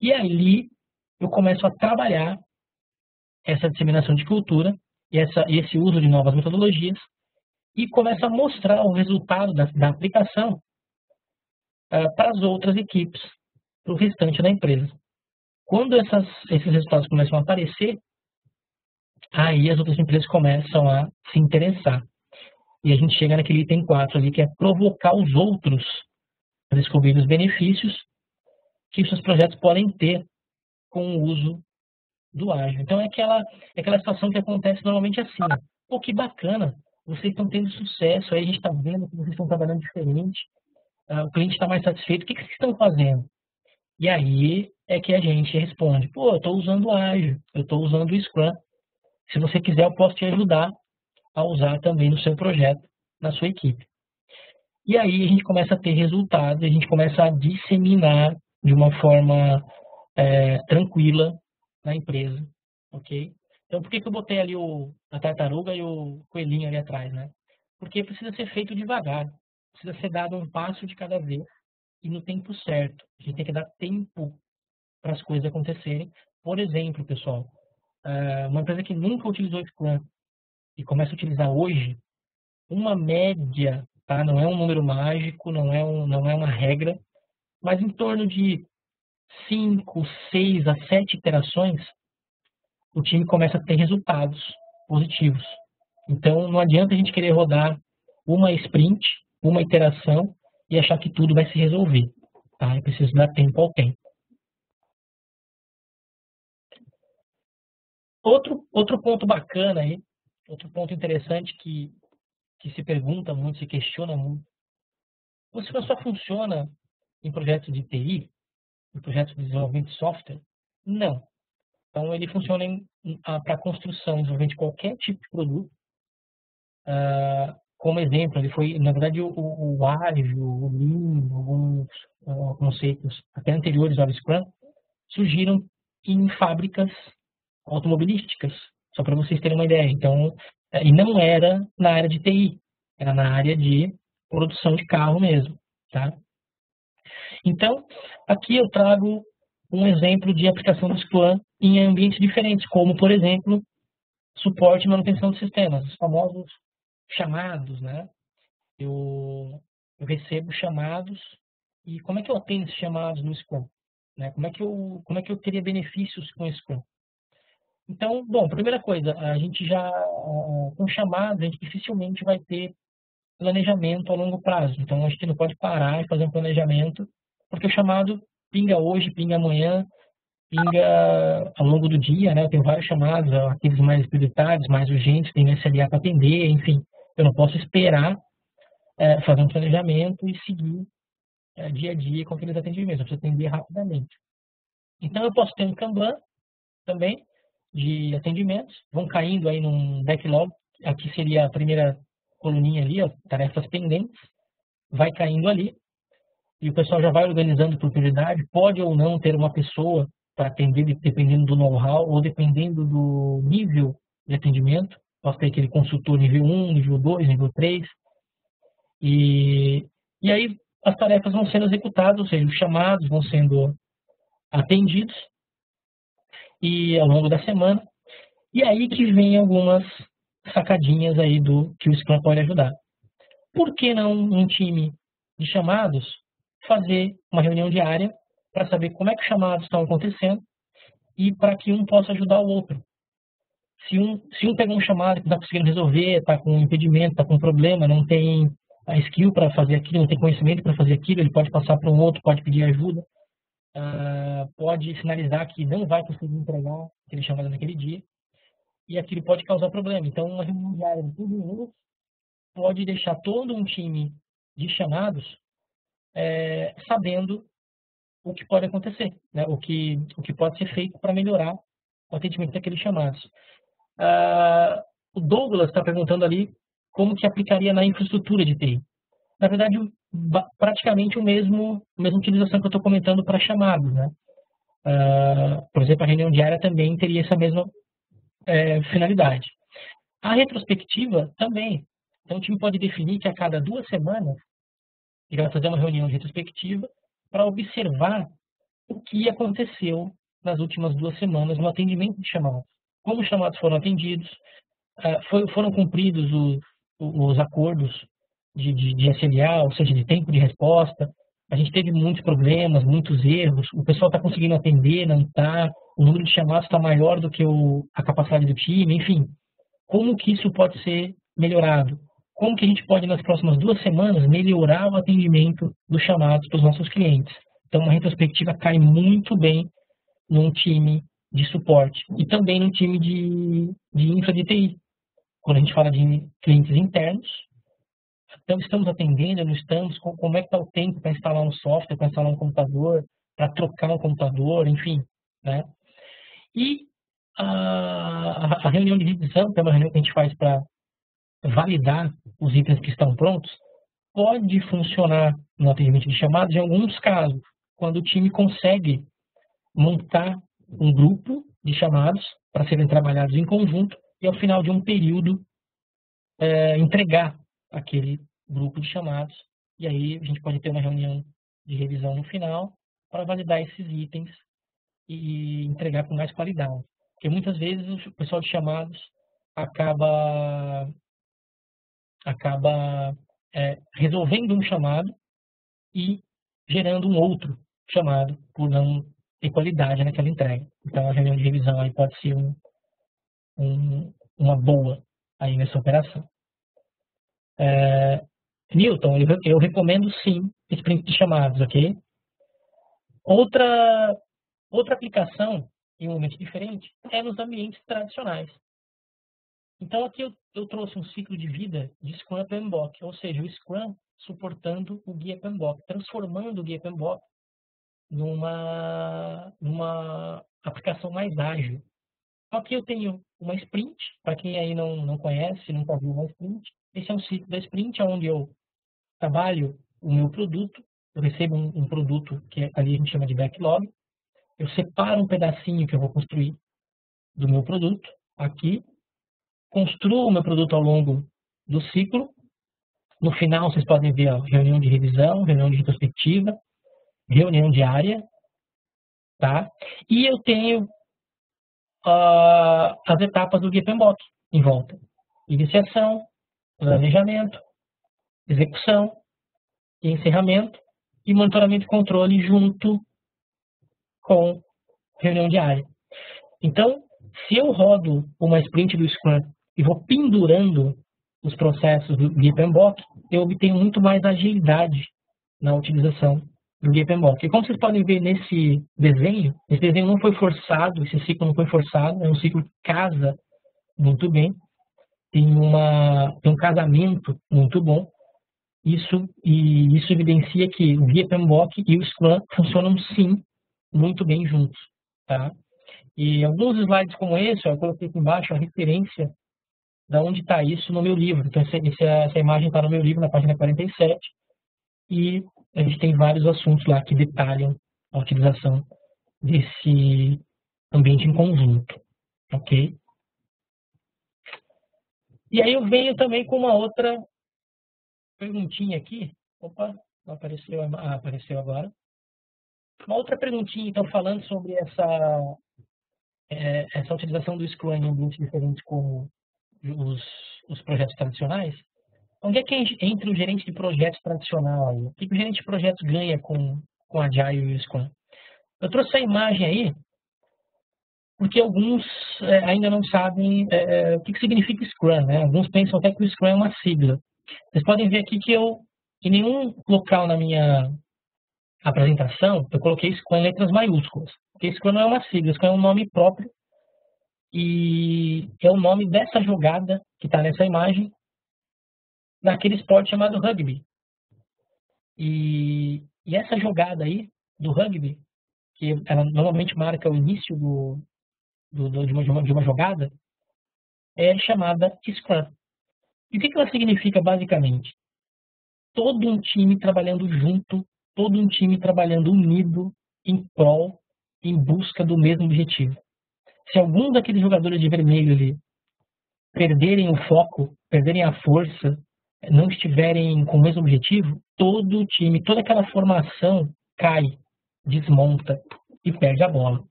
e ali eu começo a trabalhar essa disseminação de cultura e esse uso de novas metodologias e começo a mostrar o resultado da aplicação para as outras equipes, para o restante da empresa. Quando esses resultados começam a aparecer, aí as outras empresas começam a se interessar. E a gente chega naquele item 4 ali, que é provocar os outros a descobrir os benefícios que os seus projetos podem ter com o uso do ágil. Então, é aquela situação que acontece normalmente assim: pô, que bacana, vocês estão tendo sucesso, aí a gente está vendo que vocês estão trabalhando diferente, o cliente está mais satisfeito, o que vocês estão fazendo? E aí é que a gente responde: pô, eu estou usando o ágil, eu estou usando o Scrum. Se você quiser, eu posso te ajudar a usar também no seu projeto, na sua equipe. E aí a gente começa a ter resultados, a gente começa a disseminar de uma forma tranquila na empresa, ok? Então, por que eu botei ali a tartaruga e o coelhinho ali atrás, né? Porque precisa ser feito devagar, precisa ser dado um passo de cada vez e no tempo certo. A gente tem que dar tempo para as coisas acontecerem. Por exemplo, pessoal, uma empresa que nunca utilizou Scrum e começa a utilizar hoje, uma média, tá? Não é um número mágico, não é uma regra, mas em torno de 5, 6 a 7 iterações, o time começa a ter resultados positivos. Então, não adianta a gente querer rodar uma sprint, uma iteração e achar que tudo vai se resolver. Tá? É preciso dar tempo ao tempo. Outro ponto bacana aí, outro ponto interessante que se pergunta muito, se questiona muito. O Scrum só funciona em projetos de TI, em projetos de desenvolvimento de software? Não. Então, ele funciona para construção, desenvolvimento de qualquer tipo de produto. Como exemplo, ele foi, na verdade, o Ágil, o Lean, alguns conceitos até anteriores ao Scrum, surgiram em fábricas automobilísticas, só para vocês terem uma ideia. Então, e não era na área de TI, era na área de produção de carro mesmo, tá? Então, aqui eu trago um exemplo de aplicação do Scrum em ambientes diferentes, como, por exemplo, suporte e manutenção de sistemas, os famosos chamados, né? Eu recebo chamados e como é que eu atendo esses chamados no Scrum? Né? Como é que eu teria benefícios com o Scrum? Então, bom, primeira coisa, a gente já, com chamados, a gente dificilmente vai ter planejamento a longo prazo. Então, a gente não pode parar e fazer um planejamento, porque o chamado pinga hoje, pinga amanhã, pinga ao longo do dia, né? Eu tenho vários chamados, aqueles mais prioritários, mais urgentes, tem SLA para atender, enfim. Eu não posso esperar fazer um planejamento e seguir dia a dia com aqueles atendimentos. Eu preciso atender rapidamente. Então, eu posso ter um Kanban também de atendimentos, vão caindo aí num backlog. Aqui seria a primeira coluninha ali, ó, tarefas pendentes, vai caindo ali e o pessoal já vai organizando por prioridade. Pode ou não ter uma pessoa para atender, dependendo do know-how ou dependendo do nível de atendimento. Posso ter aquele consultor nível 1, nível 2, nível 3. E aí as tarefas vão sendo executadas, ou seja, os chamados vão sendo atendidos e ao longo da semana. E aí que vem algumas sacadinhas aí do que o Scrum pode ajudar. Por que não um time de chamados fazer uma reunião diária para saber como é que os chamados estão acontecendo e para que um possa ajudar o outro? Se um pega um chamado que não está conseguindo resolver, está com um impedimento, está com um problema, não tem a skill para fazer aquilo, não tem conhecimento para fazer aquilo, ele pode passar para um outro, pode pedir ajuda, pode sinalizar que não vai conseguir entregar aquele chamado naquele dia, e aquilo pode causar problema. Então, uma reunião diária de 15 minutos pode deixar todo um time de chamados sabendo o que pode acontecer, né? o que pode ser feito para melhorar o atendimento daqueles chamados. O Douglas está perguntando ali como que aplicaria na infraestrutura de TI. Na verdade, praticamente a mesma utilização que eu estou comentando para chamados, né? Por exemplo, a reunião diária também teria essa mesma finalidade. A retrospectiva também. Então, o time pode definir que a cada 2 semanas ele vai fazer uma reunião de retrospectiva para observar o que aconteceu nas últimas 2 semanas no atendimento de chamados. Como os chamados foram atendidos, foram cumpridos os acordos de SLA, ou seja, de tempo de resposta. A gente teve muitos problemas, muitos erros, o pessoal está conseguindo atender, não está, o número de chamados está maior do que a capacidade do time, enfim. Como que isso pode ser melhorado? Como que a gente pode, nas próximas 2 semanas, melhorar o atendimento dos chamados para os nossos clientes? Então, uma retrospectiva cai muito bem num time de suporte e também num time de infra de TI. Quando a gente fala de clientes internos, então estamos atendendo, não estamos, como é que está o tempo para instalar um software, para instalar um computador, para trocar um computador, enfim, né? E a reunião de revisão, que é uma reunião que a gente faz para validar os itens que estão prontos, pode funcionar no atendimento de chamados em alguns casos, quando o time consegue montar um grupo de chamados para serem trabalhados em conjunto e, ao final de um período, entregar aquele grupo de chamados. E aí a gente pode ter uma reunião de revisão no final para validar esses itens e entregar com mais qualidade. Porque muitas vezes o pessoal de chamados acaba resolvendo um chamado e gerando um outro chamado por não ter qualidade naquela entrega. Então, a reunião de revisão aí pode ser uma boa aí nessa operação. Newton, eu recomendo sim sprint de chamadas, ok? Outra aplicação, em um momento diferente, é nos ambientes tradicionais. Então aqui eu trouxe um ciclo de vida de Scrum PMBOK, ou seja, o Scrum suportando o guia PMBOK, transformando o guia PMBOK numa aplicação mais ágil. Aqui eu tenho uma sprint, para quem aí não conhece, nunca viu uma sprint. Esse é um ciclo da sprint, onde eu trabalho o meu produto, eu recebo um produto que ali a gente chama de backlog, eu separo um pedacinho que eu vou construir do meu produto aqui, construo o meu produto ao longo do ciclo. No final, vocês podem ver a reunião de revisão, reunião de retrospectiva, reunião diária, tá? E eu tenho as etapas do Guia PMBOK em volta. Iniciação, planejamento, execução, encerramento e monitoramento e controle junto com reunião diária. Então, se eu rodo uma sprint do Scrum e vou pendurando os processos do Guia PMBOK, eu obtenho muito mais agilidade na utilização do Guia PMBOK. E como vocês podem ver nesse desenho, esse desenho não foi forçado, esse ciclo não foi forçado, é um ciclo que casa muito bem, tem um casamento muito bom. Isso evidencia que o Guia PMBOK e o Scrum funcionam sim muito bem juntos, tá? E alguns slides como esse, eu coloquei aqui embaixo a referência de onde está isso no meu livro. Então, essa imagem está no meu livro, na página 47, e a gente tem vários assuntos lá que detalham a utilização desse ambiente em conjunto, ok? E aí eu venho também com uma outra perguntinha aqui. Opa, não apareceu, apareceu agora. Uma outra perguntinha, então, falando sobre essa utilização do Scrum em ambientes diferentes como os projetos tradicionais. Onde é que entra o gerente de projetos tradicional aí? O que o gerente de projetos ganha com Agile e o Scrum? Eu trouxe a imagem aí porque alguns ainda não sabem o que significa Scrum, né? Alguns pensam até que o Scrum é uma sigla. Vocês podem ver aqui que em nenhum local na minha apresentação, eu coloquei Scrum em letras maiúsculas. Porque Scrum não é uma sigla, Scrum é um nome próprio e é o nome dessa jogada que está nessa imagem, naquele esporte chamado rugby. E essa jogada aí do rugby, que ela normalmente marca o início de uma jogada, é chamada Scrum. E o que ela significa basicamente? Todo um time trabalhando junto, todo um time trabalhando unido em prol, em busca do mesmo objetivo. Se algum daqueles jogadores de vermelho ali perderem o foco, perderem a força, não estiverem com o mesmo objetivo, todo o time, toda aquela formação cai, desmonta e perde a bola.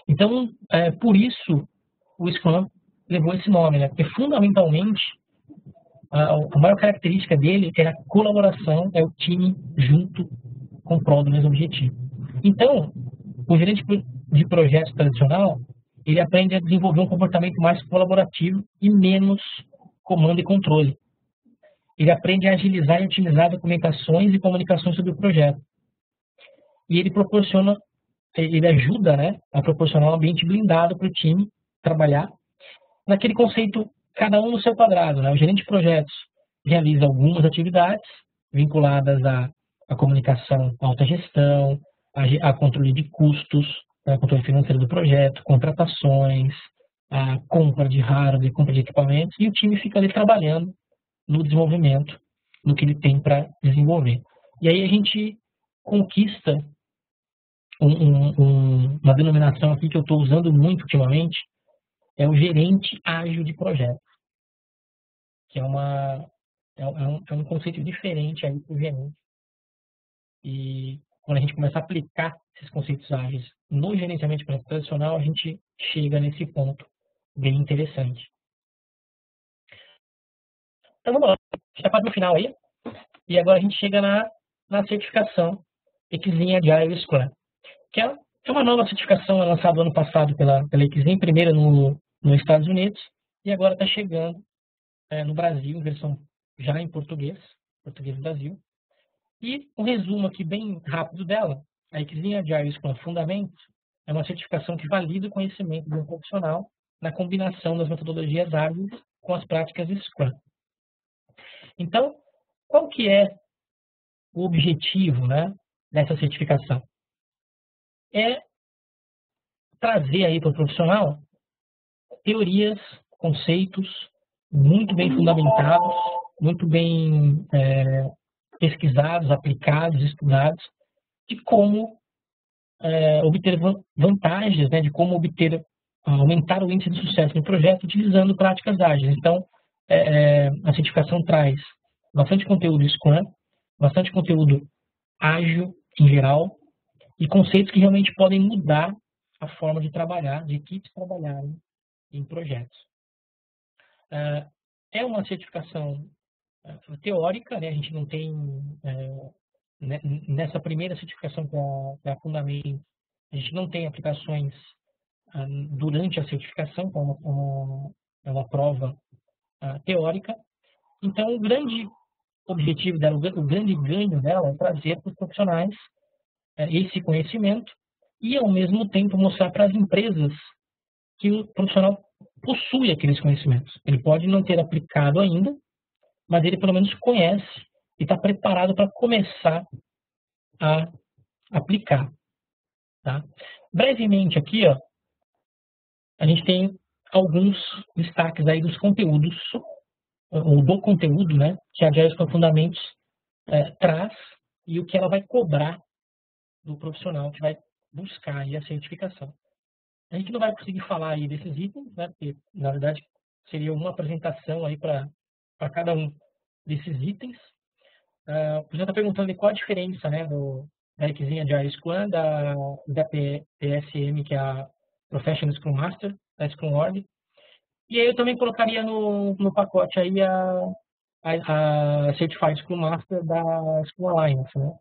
Então, por isso, o Scrum levou esse nome, né? Porque fundamentalmente a maior característica dele é a colaboração, é o time junto com o prol do mesmo objetivo. Então, o gerente de projeto tradicional, ele aprende a desenvolver um comportamento mais colaborativo e menos comando e controle. Ele aprende a agilizar e otimizar documentações e comunicações sobre o projeto. E ele ajuda, né, a proporcionar um ambiente blindado para o time trabalhar naquele conceito, cada um no seu quadrado, né? O gerente de projetos realiza algumas atividades vinculadas à comunicação, à alta gestão, a controle de custos, controle financeiro do projeto, contratações, a compra de hardware, compra de equipamentos, e o time fica ali trabalhando no desenvolvimento, no que ele tem para desenvolver. E aí a gente conquista uma denominação aqui que eu estou usando muito ultimamente, é o gerente ágil de projetos, que é um conceito diferente aí para o gerente. E quando a gente começa a aplicar esses conceitos ágeis no gerenciamento de projeto tradicional, a gente chega nesse ponto bem interessante. Então vamos lá, já quase no final aí, e agora a gente chega na certificação Exim Agile Scrum, que é uma nova certificação lançada ano passado pela Exim, primeiro nos Estados Unidos e agora está chegando no Brasil, em versão já em português do Brasil. E um resumo aqui bem rápido dela, a Xing Agile Scrum Fundamentos é uma certificação que valida o conhecimento do profissional na combinação das metodologias ágeis com as práticas Scrum. Então, qual que é o objetivo, né, dessa certificação? É trazer aí para o profissional teorias, conceitos muito bem fundamentados, muito bem pesquisados, aplicados, estudados, de como obter vantagens, né, de como aumentar o índice de sucesso no projeto utilizando práticas ágeis. Então, a certificação traz bastante conteúdo Scrum, bastante conteúdo ágil em geral e conceitos que realmente podem mudar a forma de trabalhar, de equipes trabalharem em projetos. É uma certificação teórica, né? A gente não tem, nessa primeira certificação que é a Fundamentos, a gente não tem aplicações durante a certificação, então é uma prova teórica. Então, o grande objetivo dela, o grande ganho dela é trazer para os profissionais esse conhecimento e, ao mesmo tempo, mostrar para as empresas que o profissional possui aqueles conhecimentos. Ele pode não ter aplicado ainda, mas ele pelo menos conhece e está preparado para começar a aplicar. Tá? Brevemente aqui, ó, a gente tem alguns destaques aí dos conteúdos, ou do conteúdo, né, que a Agile Scrum Fundamentos traz e o que ela vai cobrar do profissional que vai buscar aí a certificação. A gente não vai conseguir falar aí desses itens, né, porque na verdade seria uma apresentação aí para cada um desses itens. O pessoal está perguntando qual a diferença, né, da Xing Agile Scrum, da PSM, que é a Professional Scrum Master, da Scrum Org. E aí eu também colocaria no pacote aí a Certified Scrum Master da Scrum Alliance, né?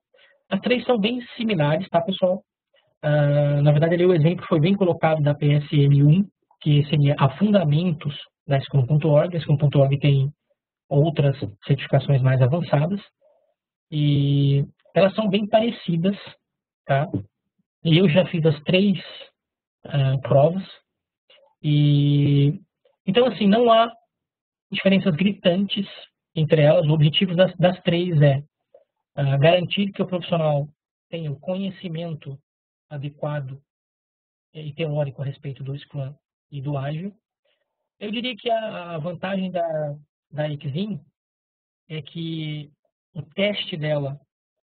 As três são bem similares, tá, pessoal? Na verdade, ali o exemplo foi bem colocado da PSM1, que seria a Fundamentos da Scrum.org. A Scrum.org tem outras certificações mais avançadas e elas são bem parecidas, tá? E eu já fiz as três provas e então assim não há diferenças gritantes entre elas. O objetivo das três é garantir que o profissional tenha o conhecimento adequado e teórico a respeito do Scrum e do Ágil. Eu diria que a vantagem da Xing é que o teste dela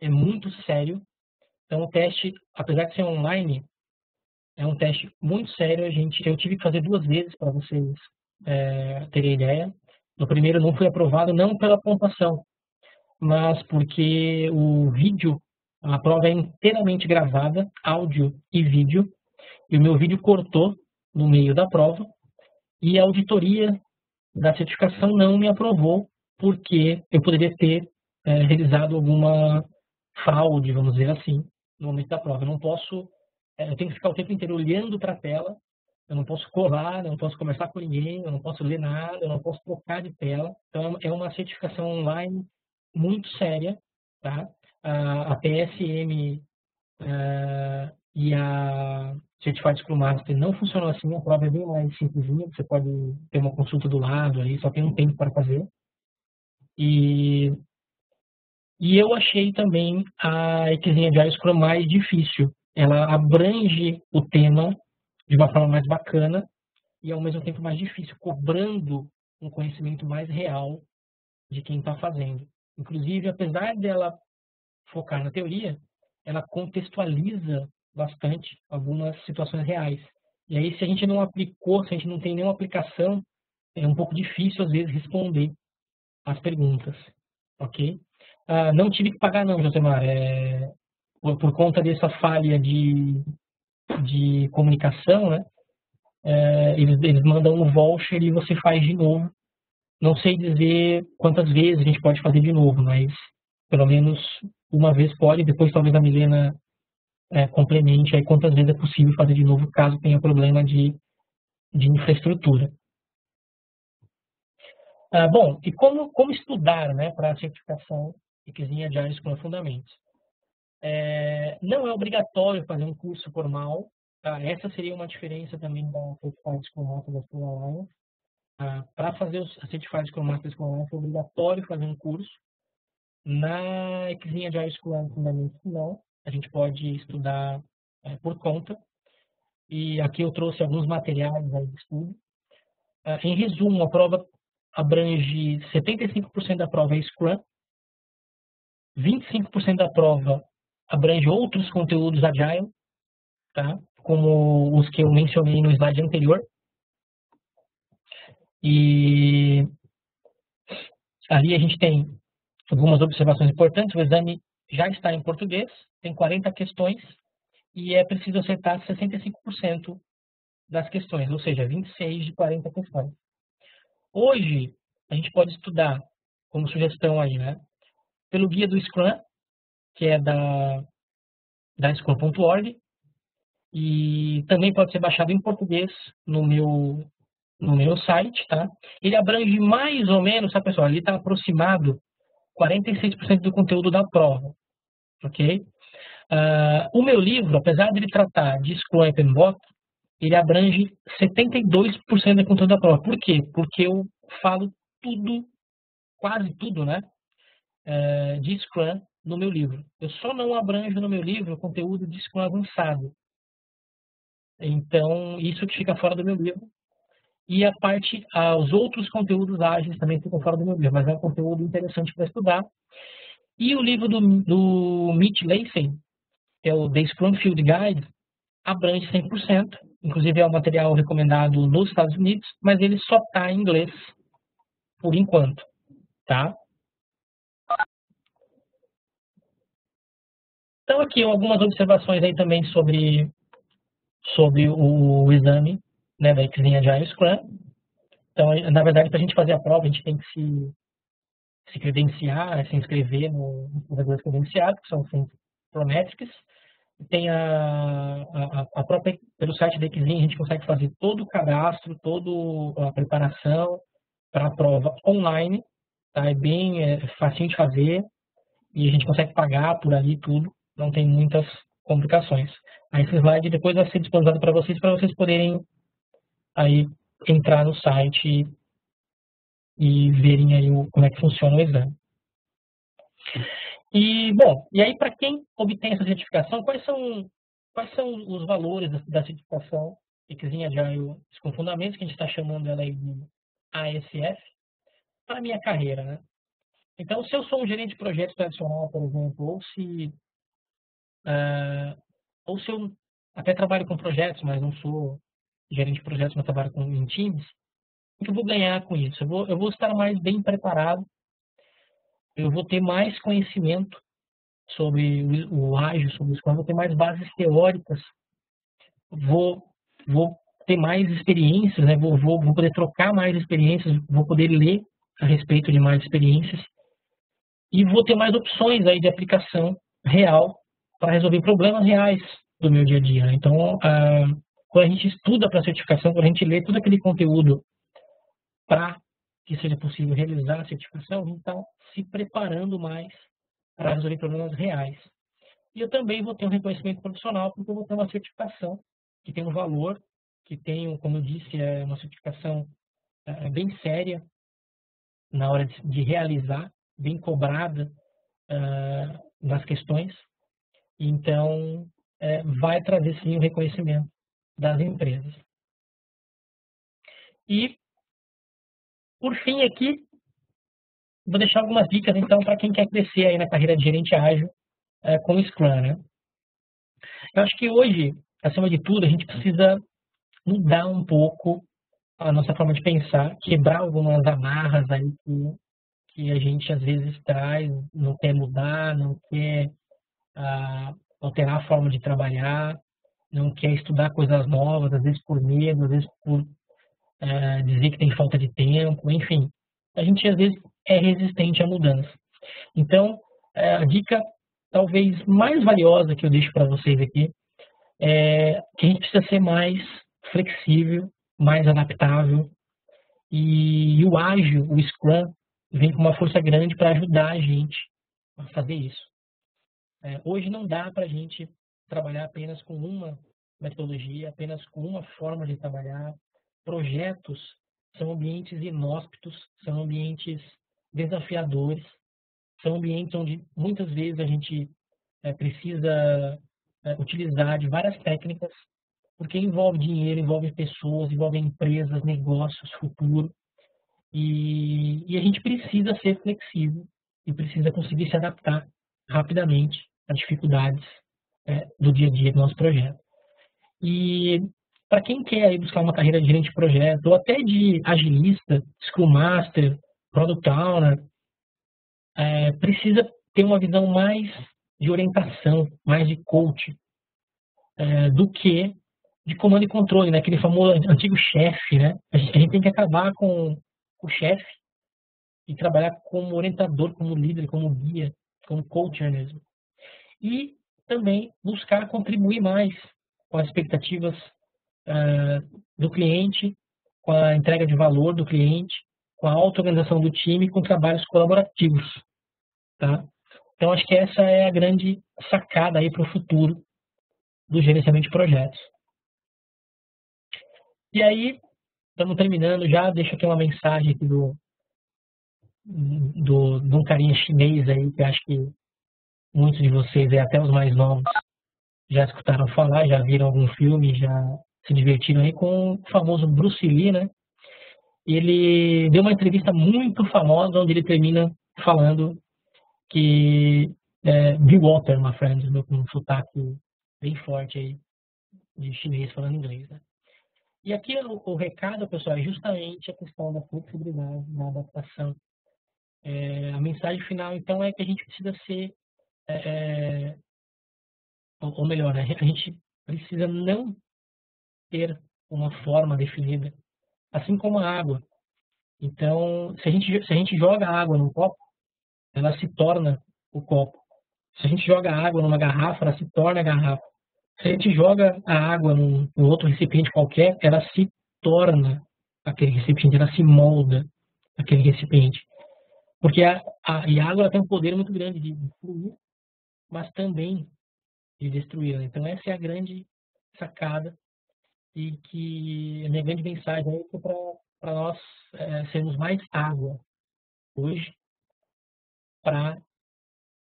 é muito sério. Então, o teste, apesar de ser online, é um teste muito sério. Eu tive que fazer 2 vezes para vocês terem ideia. No primeiro não fui aprovado, não pela pontuação, mas porque o vídeo, a prova é inteiramente gravada, áudio e vídeo, e o meu vídeo cortou no meio da prova, e a auditoria da certificação não me aprovou, porque eu poderia ter realizado alguma fraude, vamos dizer assim, no momento da prova. Eu não posso, eu tenho que ficar o tempo inteiro olhando para a tela, eu não posso colar, eu não posso conversar com ninguém, eu não posso ler nada, eu não posso trocar de tela. Então, é uma certificação online muito séria, tá? A PSM e a Certified Scrum Master não funcionam assim, a prova é bem mais simplesinha, você pode ter uma consulta do lado, aí só tem um tempo para fazer. E eu achei também a Xing Agile Scrum mais difícil. Ela abrange o tema de uma forma mais bacana e ao mesmo tempo mais difícil, cobrando um conhecimento mais real de quem está fazendo. Inclusive, apesar dela focar na teoria, ela contextualiza bastante algumas situações reais. E aí, se a gente não aplicou, se a gente não tem nenhuma aplicação, é um pouco difícil, às vezes, responder as perguntas, ok? Não tive que pagar não, Josemar, por conta dessa falha de comunicação, né? Eles mandam um voucher e você faz de novo. Não sei dizer quantas vezes a gente pode fazer de novo, mas pelo menos uma vez pode, depois talvez a Milena complemente aí quantas vezes é possível fazer de novo caso tenha problema de infraestrutura. Bom, e como estudar, né, para a certificação Xing Agile Scrum Fundamentos? Não é obrigatório fazer um curso formal, tá? Essa seria uma diferença também da Certified Scrum Master da Scrum Alliance. Para fazer a Certified Scrum Master da Scrum Alliance é obrigatório fazer um curso. Na Xing Agile Scrum Fundamentos, não. A gente pode estudar por conta. E aqui eu trouxe alguns materiais aí de estudo. Em resumo, a prova abrange 75% da prova é Scrum, 25% da prova abrange outros conteúdos Agile, tá? Como os que eu mencionei no slide anterior. E ali a gente tem algumas observações importantes. O exame já está em português, tem 40 questões e é preciso acertar 65% das questões, ou seja, 26 de 40 questões. Hoje, a gente pode estudar, como sugestão aí, né, pelo guia do Scrum, que é da Scrum.org, e também pode ser baixado em português no meu site, tá? Ele abrange mais ou menos, sabe, pessoal, ele está aproximado 46% do conteúdo da prova, ok? O meu livro, apesar de ele tratar de Scrum e PMBOK, ele abrange 72% do conteúdo da prova. Por quê? Porque eu falo tudo, quase tudo, né, de Scrum no meu livro. Eu só não abranjo no meu livro o conteúdo de Scrum avançado. Então, isso que fica fora do meu livro. E os outros conteúdos ágeis também ficam fora do meu livro, mas é um conteúdo interessante para estudar. E o livro do Mitch Lacey, que é o The Scrum Field Guide, abrange 100%. Inclusive é um material recomendado nos Estados Unidos, mas ele só está em inglês por enquanto, tá? Então aqui algumas observações aí também sobre o exame, né, da Xing Agile Scrum. Então, na verdade, para a gente fazer a prova, a gente tem que se credenciar, se inscrever nos provedores credenciados, que são Prometrics. Tem a própria, pelo site da Xing, a gente consegue fazer todo o cadastro, toda a preparação para a prova online, tá? É bem facinho de fazer e a gente consegue pagar por ali tudo, não tem muitas complicações. Aí esse slide depois vai ser disponibilizado para vocês poderem aí entrar no site e verem aí como é que funciona o exame. E, bom, e aí para quem obtém essa certificação, quais são os valores da certificação Xing Agile Scrum Fundamentos, que a gente está chamando ela aí de ASF, para a minha carreira, né? Então, se eu sou um gerente de projetos tradicional, por exemplo, ou se eu até trabalho com projetos, mas não sou gerente de projetos, mas trabalho em times, o que eu vou ganhar com isso? Eu vou estar mais bem preparado, eu vou ter mais conhecimento sobre o ágil, sobre o Scrum, vou ter mais bases teóricas, vou ter mais experiências, né? Vou poder trocar mais experiências, vou poder ler a respeito de mais experiências e vou ter mais opções aí de aplicação real para resolver problemas reais do meu dia a dia. Então, quando a gente estuda para a certificação, quando a gente lê todo aquele conteúdo para que seja possível realizar a certificação, a gente está se preparando mais para resolver problemas reais. E eu também vou ter um reconhecimento profissional, porque eu vou ter uma certificação que tem um valor, que tem, como eu disse, é uma certificação bem séria na hora de realizar, bem cobrada nas questões. Então, vai trazer sim o reconhecimento das empresas. E, por fim, aqui, vou deixar algumas dicas, então, para quem quer crescer aí na carreira de gerente ágil com o Scrum, né? Eu acho que hoje, acima de tudo, a gente precisa mudar um pouco a nossa forma de pensar, quebrar algumas amarras aí que a gente às vezes traz, não quer mudar, não quer alterar a forma de trabalhar, não quer estudar coisas novas, às vezes por medo, às vezes por dizer que tem falta de tempo, enfim. A gente às vezes é resistente à mudança. Então, a dica talvez mais valiosa que eu deixo para vocês aqui é que a gente precisa ser mais flexível, mais adaptável E o ágil, o Scrum, vem com uma força grande para ajudar a gente a fazer isso. Hoje não dá para a gente trabalhar apenas com uma metodologia, apenas com uma forma de trabalhar. Projetos são ambientes inóspitos, são ambientes desafiadores, são ambientes onde muitas vezes a gente precisa utilizar de várias técnicas, porque envolve dinheiro, envolve pessoas, envolve empresas, negócios, futuro. E a gente precisa ser flexível e precisa conseguir se adaptar rapidamente às dificuldades do dia a dia do nosso projeto. E para quem quer aí buscar uma carreira de gerente de projeto, ou até de agilista, Scrum Master, Product Owner, precisa ter uma visão mais de orientação, mais de coach, do que de comando e controle, né? Aquele famoso antigo chefe, né? A gente tem que acabar com o chefe e trabalhar como orientador, como líder, como guia, como coach mesmo. E também buscar contribuir mais com as expectativas do cliente, com a entrega de valor do cliente, com a auto-organização do time, com trabalhos colaborativos, tá? Então, acho que essa é a grande sacada aí para o futuro do gerenciamento de projetos. E aí, estamos terminando já, deixo aqui uma mensagem aqui de um carinha chinês aí, que acho que muitos de vocês, até os mais novos, já escutaram falar, já viram algum filme, já se divertiram aí com o famoso Bruce Lee, né? E ele deu uma entrevista muito famosa, onde ele termina falando que be water, my friend, com um sotaque bem forte aí, de chinês falando inglês, né? E aqui o recado, pessoal, é justamente a questão da flexibilidade, da adaptação. A mensagem final, então, é que a gente precisa ser, ou melhor, né, a gente precisa não ter uma forma definida, assim como a água. Então, se a gente joga água num copo, ela se torna o copo. Se a gente joga água numa garrafa, ela se torna a garrafa. Se a gente joga a água num outro recipiente qualquer, ela se torna aquele recipiente, ela se molda aquele recipiente. Porque e a água ela tem um poder muito grande de fluir, mas também de destruir. Né? Então, essa é a grande sacada e que a minha grande mensagem é para nós sermos mais água hoje, para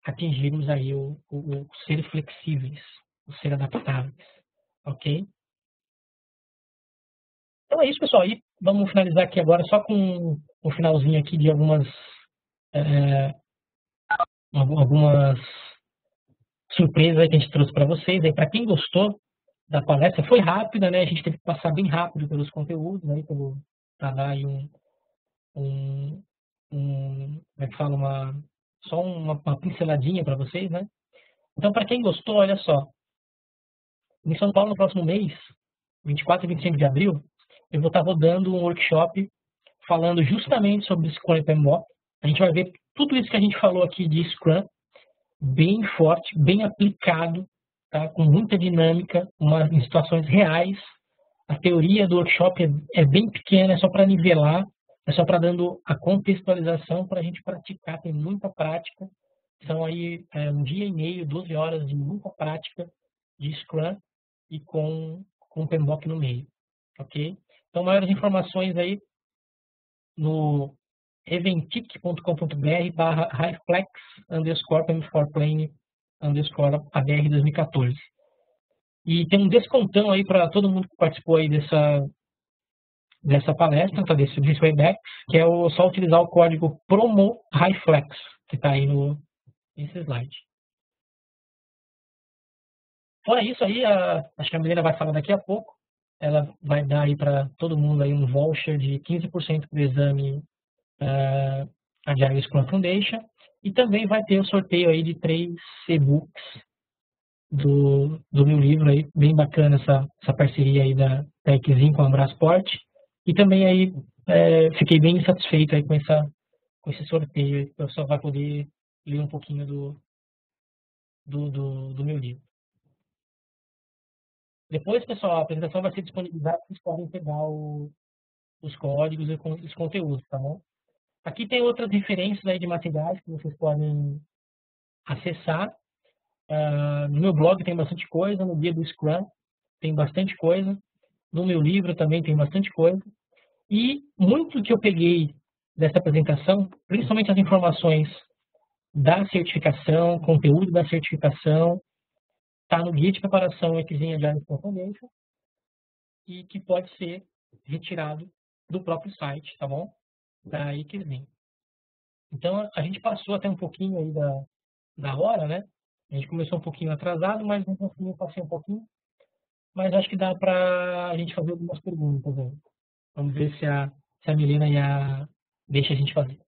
atingirmos aí o ser flexíveis, o ser adaptáveis, ok? Então é isso, pessoal. E vamos finalizar aqui agora só com um finalzinho aqui de algumas surpresas que a gente trouxe para vocês. Para quem gostou da palestra, foi rápida, né? A gente teve que passar bem rápido pelos conteúdos, aí, para dar aí como é que fala, só uma pinceladinha para vocês, né? Então, para quem gostou, olha só, em São Paulo, no próximo mês, 24 e 25 de abril, eu vou estar rodando um workshop falando justamente sobre Scrum e PMBOK. A gente vai ver tudo isso que a gente falou aqui de Scrum, bem forte, bem aplicado, tá? Com muita dinâmica, em situações reais. A teoria do workshop é bem pequena, é só para nivelar, é só para dando a contextualização para a gente praticar, tem muita prática. São aí um dia e meio, 12 horas de muita prática de Scrum e com o PMBOK no meio, ok? Então, maiores informações aí no eventic.com.br/highflex_plane_ABR 2014. E tem um descontão aí para todo mundo que participou aí dessa palestra, tá, desse webex, que é só utilizar o código PROMOHighFlex, que está aí nesse slide. Fora isso aí, acho que a Milena vai falar daqui a pouco, ela vai dar aí para todo mundo aí um voucher de 15% do exame Agile Scrum Foundation, e também vai ter o sorteio aí de 3 e-books do meu livro aí, bem bacana essa parceria aí da Techzin com a Abrasport, e também aí fiquei bem satisfeito aí com esse sorteio, o pessoal vai poder ler um pouquinho do meu livro. Depois, pessoal, a apresentação vai ser disponibilizada, vocês podem pegar os códigos e os conteúdos, tá bom? Aqui tem outras referências aí de materiais que vocês podem acessar. No meu blog tem bastante coisa, no guia do Scrum tem bastante coisa, no meu livro também tem bastante coisa. E muito que eu peguei dessa apresentação, principalmente as informações da certificação, conteúdo da certificação, está no guia de preparação Xing Agile Foundation e que pode ser retirado do próprio site, tá bom? Da Xing. Então, a gente passou até um pouquinho aí da hora, né? A gente começou um pouquinho atrasado, mas no fim passei um pouquinho. Mas acho que dá para a gente fazer algumas perguntas aí. Vamos ver se a Milena deixa a gente fazer.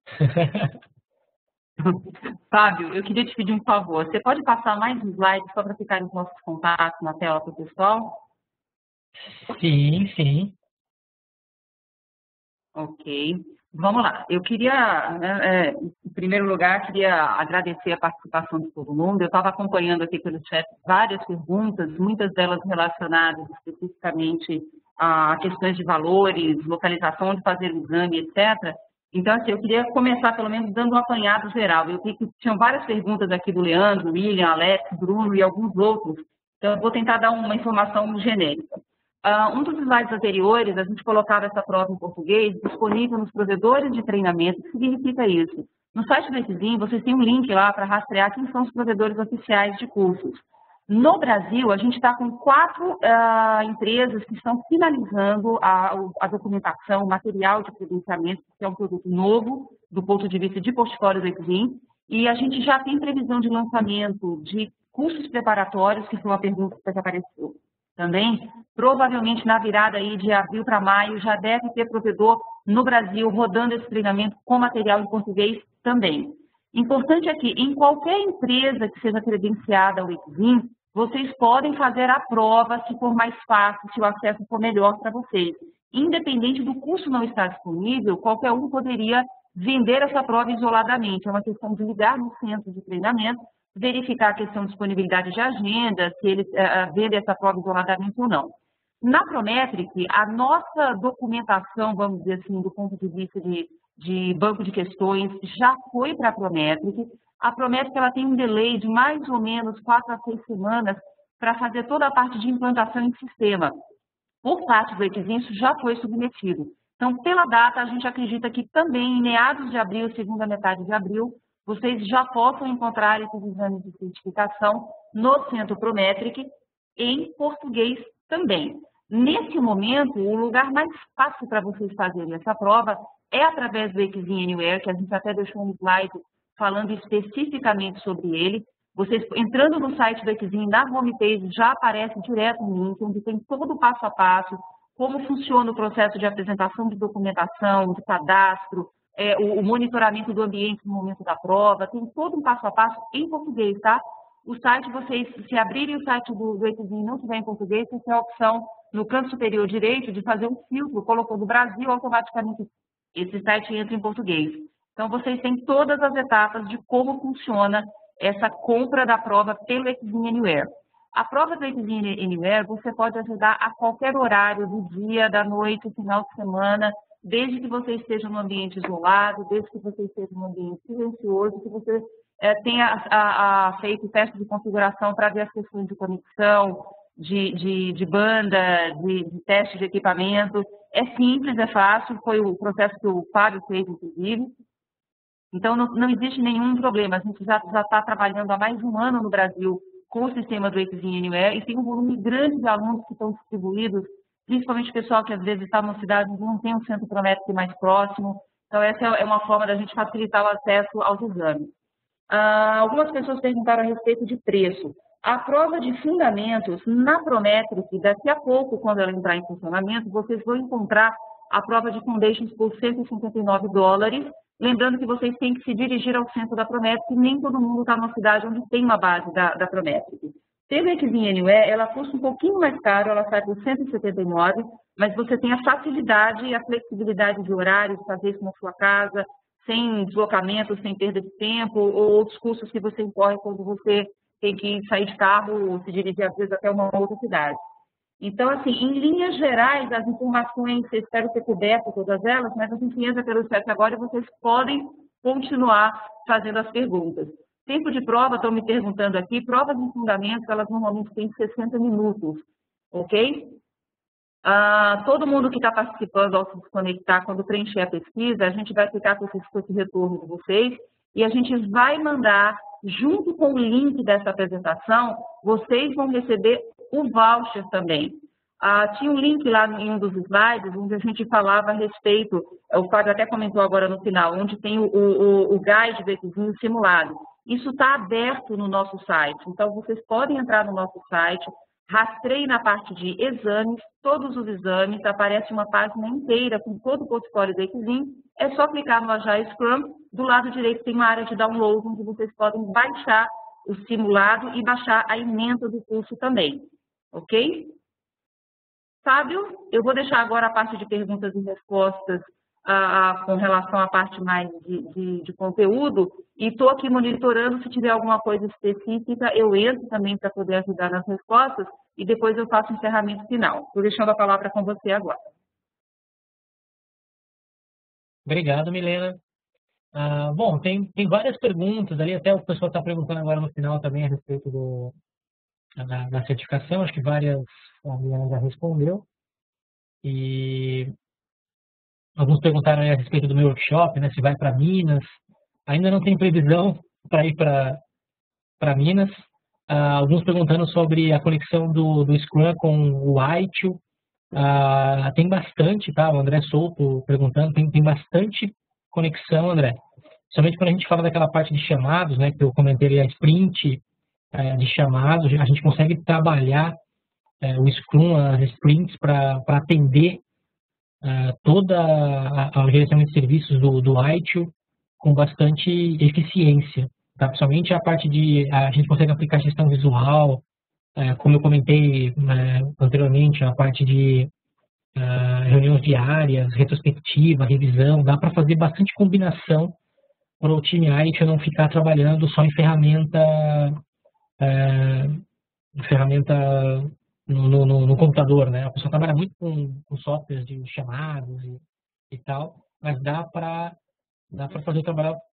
Fábio, eu queria te pedir um favor. Você pode passar mais um slide só para ficar os nossos contatos na tela para o pessoal? Sim, sim. Ok. Vamos lá. Eu queria, em primeiro lugar, queria agradecer a participação de todo mundo. Eu estava acompanhando aqui pelo chat várias perguntas, muitas delas relacionadas especificamente a questões de valores, localização de fazer o exame, etc. Então, assim, eu queria começar, pelo menos, dando um apanhado geral. Eu vi que tinham várias perguntas aqui do Leandro, William, Alex, Bruno e alguns outros. Então, eu vou tentar dar uma informação genérica. Um dos slides anteriores, a gente colocava essa prova em português disponível nos provedores de treinamento. O que significa isso? No site do Xing, vocês têm um link lá para rastrear quem são os provedores oficiais de cursos. No Brasil, a gente está com 4 empresas que estão finalizando a documentação, o material de credenciamento, que é um produto novo do ponto de vista de portfólio do Xing, e a gente já tem previsão de lançamento de cursos preparatórios, que foi uma pergunta que apareceu também. Provavelmente na virada aí de abril para maio já deve ter provedor no Brasil rodando esse treinamento com material em português também. Importante é que em qualquer empresa que seja credenciada ao Xing, vocês podem fazer a prova se for mais fácil, se o acesso for melhor para vocês. Independente do curso não estar disponível, qualquer um poderia vender essa prova isoladamente. É uma questão de ligar no centro de treinamento, verificar a questão de disponibilidade de agenda, se eles vendem essa prova isoladamente ou não. Na Prometric, a nossa documentação, vamos dizer assim, do ponto de vista de banco de questões, já foi para a Prometric. A Prometric ela tem um delay de mais ou menos 4 a 6 semanas para fazer toda a parte de implantação em sistema. Por parte do Xing, isso já foi submetido. Então, pela data, a gente acredita que também em meados de abril, segunda metade de abril, vocês já possam encontrar esses exames de certificação no Centro Prometric, em português também. Nesse momento, o lugar mais fácil para vocês fazerem essa prova é através do Xing Anywhere, que a gente até deixou um slide falando especificamente sobre ele. Vocês, entrando no site do Xing, na homepage, já aparece direto um link, onde tem todo o passo a passo, como funciona o processo de apresentação de documentação, de cadastro, o monitoramento do ambiente no momento da prova, tem todo um passo a passo em português, tá? O site, vocês, se abrirem o site do Xing e não tiver em português, tem a opção no canto superior direito de fazer um filtro, colocou do Brasil, automaticamente esse site entra em português. Então, vocês têm todas as etapas de como funciona essa compra da prova pelo Xing Anywhere. A prova do Xing Anywhere, você pode ajudar a qualquer horário do dia, da noite, final de semana, desde que você esteja num ambiente isolado, desde que você esteja num ambiente silencioso, que você tenha feito teste de configuração para ver as questões de conexão, de banda, de teste de equipamento. É simples, é fácil, foi o processo que o Fábio fez, inclusive. Então, não existe nenhum problema. A gente já está trabalhando há mais de um ano no Brasil com o sistema do Xing Anywhere e tem um volume grande de alunos que estão distribuídos, principalmente o pessoal que às vezes está numa cidade onde não tem um centro Prometric mais próximo. Então, essa é uma forma da gente facilitar o acesso aos exames. Algumas pessoas perguntaram a respeito de preço. A prova de fundamentos na Prometric, daqui a pouco, quando ela entrar em funcionamento, vocês vão encontrar a prova de Foundations por $159. Lembrando que vocês têm que se dirigir ao centro da Prometric, e nem todo mundo está numa cidade onde tem uma base da Prometric. Pelo Xing Anywhere, ela custa um pouquinho mais caro, ela sai por $179, mas você tem a facilidade e a flexibilidade de horário de fazer isso na sua casa, sem deslocamento, sem perda de tempo, ou outros custos que você incorre quando você tem que sair de carro ou se dirigir, às vezes, até uma outra cidade. Então, assim, em linhas gerais, as informações, eu espero ter coberto todas elas, mas a gente entra pelo chat agora e vocês podem continuar fazendo as perguntas. Tempo de prova, estão me perguntando aqui, provas de fundamentos, elas normalmente têm 60 minutos, ok? Todo mundo que está participando ao se desconectar, quando preencher a pesquisa, a gente vai ficar com esse retorno de vocês e a gente vai mandar, junto com o link dessa apresentação, vocês vão receber o voucher também. Tinha um link lá em um dos slides, onde a gente falava a respeito, o Fábio até comentou agora no final, onde tem o guide do Equizinho simulado. Isso está aberto no nosso site, então vocês podem entrar no nosso site, rastreie na parte de exames, todos os exames, aparece uma página inteira com todo o portfólio do Equizinho, é só clicar no Agile Scrum, do lado direito tem uma área de download, onde vocês podem baixar o simulado e baixar a ementa do curso também, ok? Fábio, eu vou deixar agora a parte de perguntas e respostas com relação à parte mais de conteúdo e estou aqui monitorando, se tiver alguma coisa específica, eu entro também para poder ajudar nas respostas e depois eu faço o encerramento final. Estou deixando a palavra com você agora. Obrigado, Milena. Bom, tem várias perguntas ali, até o pessoal está perguntando agora no final também a respeito da certificação, acho que várias a Milena já respondeu. E alguns perguntaram aí a respeito do meu workshop, né, se vai para Minas. Ainda não tem previsão para ir para Minas. Alguns perguntando sobre a conexão do Scrum com o ITIL. Tem bastante, tá? O André Souto perguntando, tem bastante conexão, André. Somente quando a gente fala daquela parte de chamados, né, que eu comentei ali, a sprint de chamados, a gente consegue trabalhar o Scrum, as sprints, para atender toda o gerenciamento de serviços do ITIL com bastante eficiência. Tá? Principalmente a parte a gente consegue aplicar gestão visual, como eu comentei anteriormente, a parte de reuniões diárias, retrospectiva, revisão, dá para fazer bastante combinação para o time ITIL não ficar trabalhando só em ferramenta no computador, né? A pessoa trabalha muito com softwares de chamados e tal, mas dá para fazer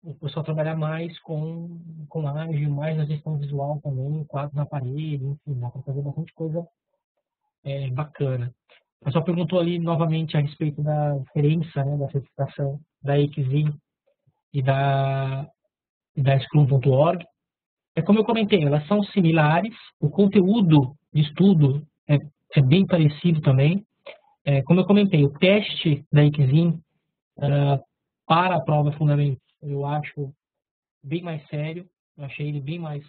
o pessoal trabalhar mais com ágil, mais na gestão visual também, quadros na parede, enfim, dá para fazer bastante coisa bacana. O pessoal perguntou ali novamente a respeito da diferença, né, da certificação da Equizinho e da Scrum.org. Como eu comentei, elas são similares, o conteúdo de estudo é bem parecido também. Como eu comentei, o teste da Equizinho para a prova fundamental, eu acho bem mais sério, eu achei ele bem mais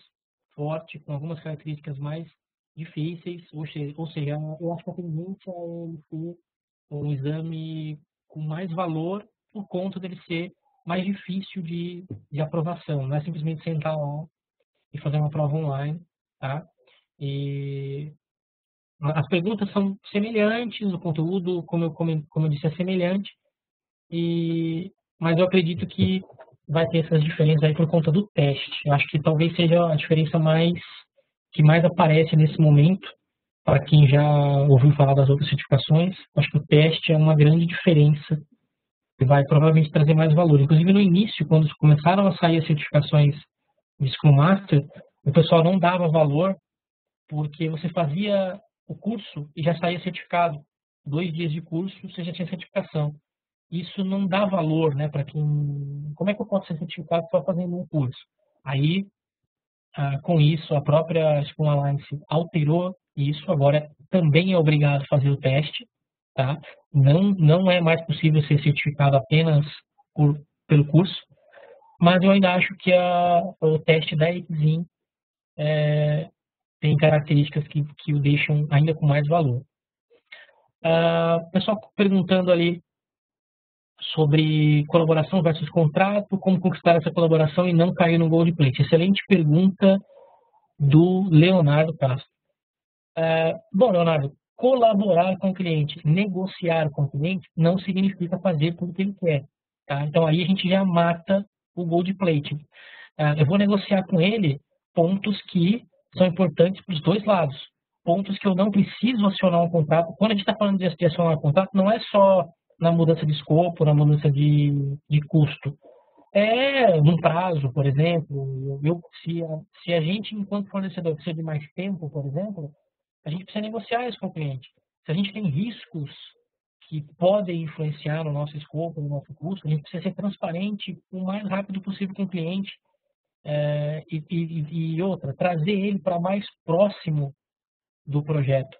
forte, com algumas características mais difíceis, ou seja, eu acho que a tendência é ele ser um exame com mais valor por conta dele ser mais difícil de aprovação, não é simplesmente sentar lá e fazer uma prova online, tá? E as perguntas são semelhantes, o conteúdo, como eu disse, é semelhante, mas eu acredito que vai ter essas diferenças aí por conta do teste. Eu acho que talvez seja a diferença que mais aparece nesse momento, para quem já ouviu falar das outras certificações. Acho que o teste é uma grande diferença e vai provavelmente trazer mais valor. Inclusive, no início, quando começaram a sair as certificações de Scrum Master, o pessoal não dava valor porque você fazia o curso e já saía certificado. 2 dias de curso, você já tinha certificação. Isso não dá valor, né, para quem... Como é que eu posso ser certificado só fazendo um curso? Aí, com isso, a própria Scrum Alliance alterou isso. Agora também é obrigado a fazer o teste, tá? Não é mais possível ser certificado apenas pelo curso, mas eu ainda acho que o teste da Equizinho tem características que o deixam ainda com mais valor. Pessoal perguntando ali sobre colaboração versus contrato, como conquistar essa colaboração e não cair no Gold Plate. Excelente pergunta do Leonardo Castro. Bom, Leonardo, colaborar com o cliente, negociar com o cliente, não significa fazer tudo o que ele quer. Tá? Então, aí a gente já mata o Gold Plate. Eu vou negociar com ele pontos que são importantes para os dois lados. pontos que eu não preciso acionar um contrato. Quando a gente está falando de acionar um contrato, não é só na mudança de escopo, na mudança de custo. É num prazo, por exemplo. Se a gente, enquanto fornecedor, precisa de mais tempo, por exemplo, a gente precisa negociar isso com o cliente. Se a gente tem riscos que podem influenciar no nosso escopo, no nosso custo, a gente precisa ser transparente o mais rápido possível com o cliente. E outra, trazer ele para mais próximo do projeto,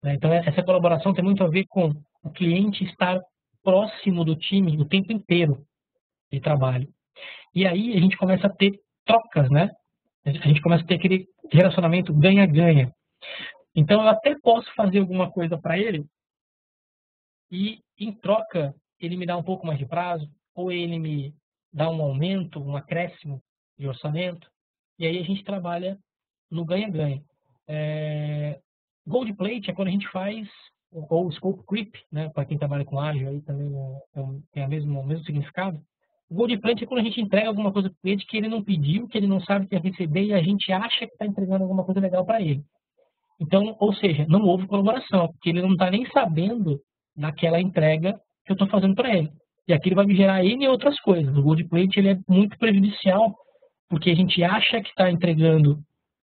né? Então, essa colaboração tem muito a ver com o cliente estar próximo do time o tempo inteiro de trabalho. E aí a gente começa a ter trocas, né? A gente começa a ter aquele relacionamento ganha-ganha. Então, eu até posso fazer alguma coisa para ele e, em troca, ele me dá um pouco mais de prazo, ou ele me dá um aumento, um acréscimo de orçamento, e aí a gente trabalha no ganha-ganha. Gold Plate é quando a gente faz, ou Scope Creep, né, para quem trabalha com ágil, aí também tem o mesmo significado. O Gold Plate é quando a gente entrega alguma coisa para o cliente que ele não pediu, que ele não sabe que ia receber, e a gente acha que está entregando alguma coisa legal para ele. Então, ou seja, não houve colaboração, porque ele não está nem sabendo daquela entrega que eu estou fazendo para ele. E aquilo vai me gerar N outras coisas. O Gold Plate ele é muito prejudicial, porque a gente acha que está entregando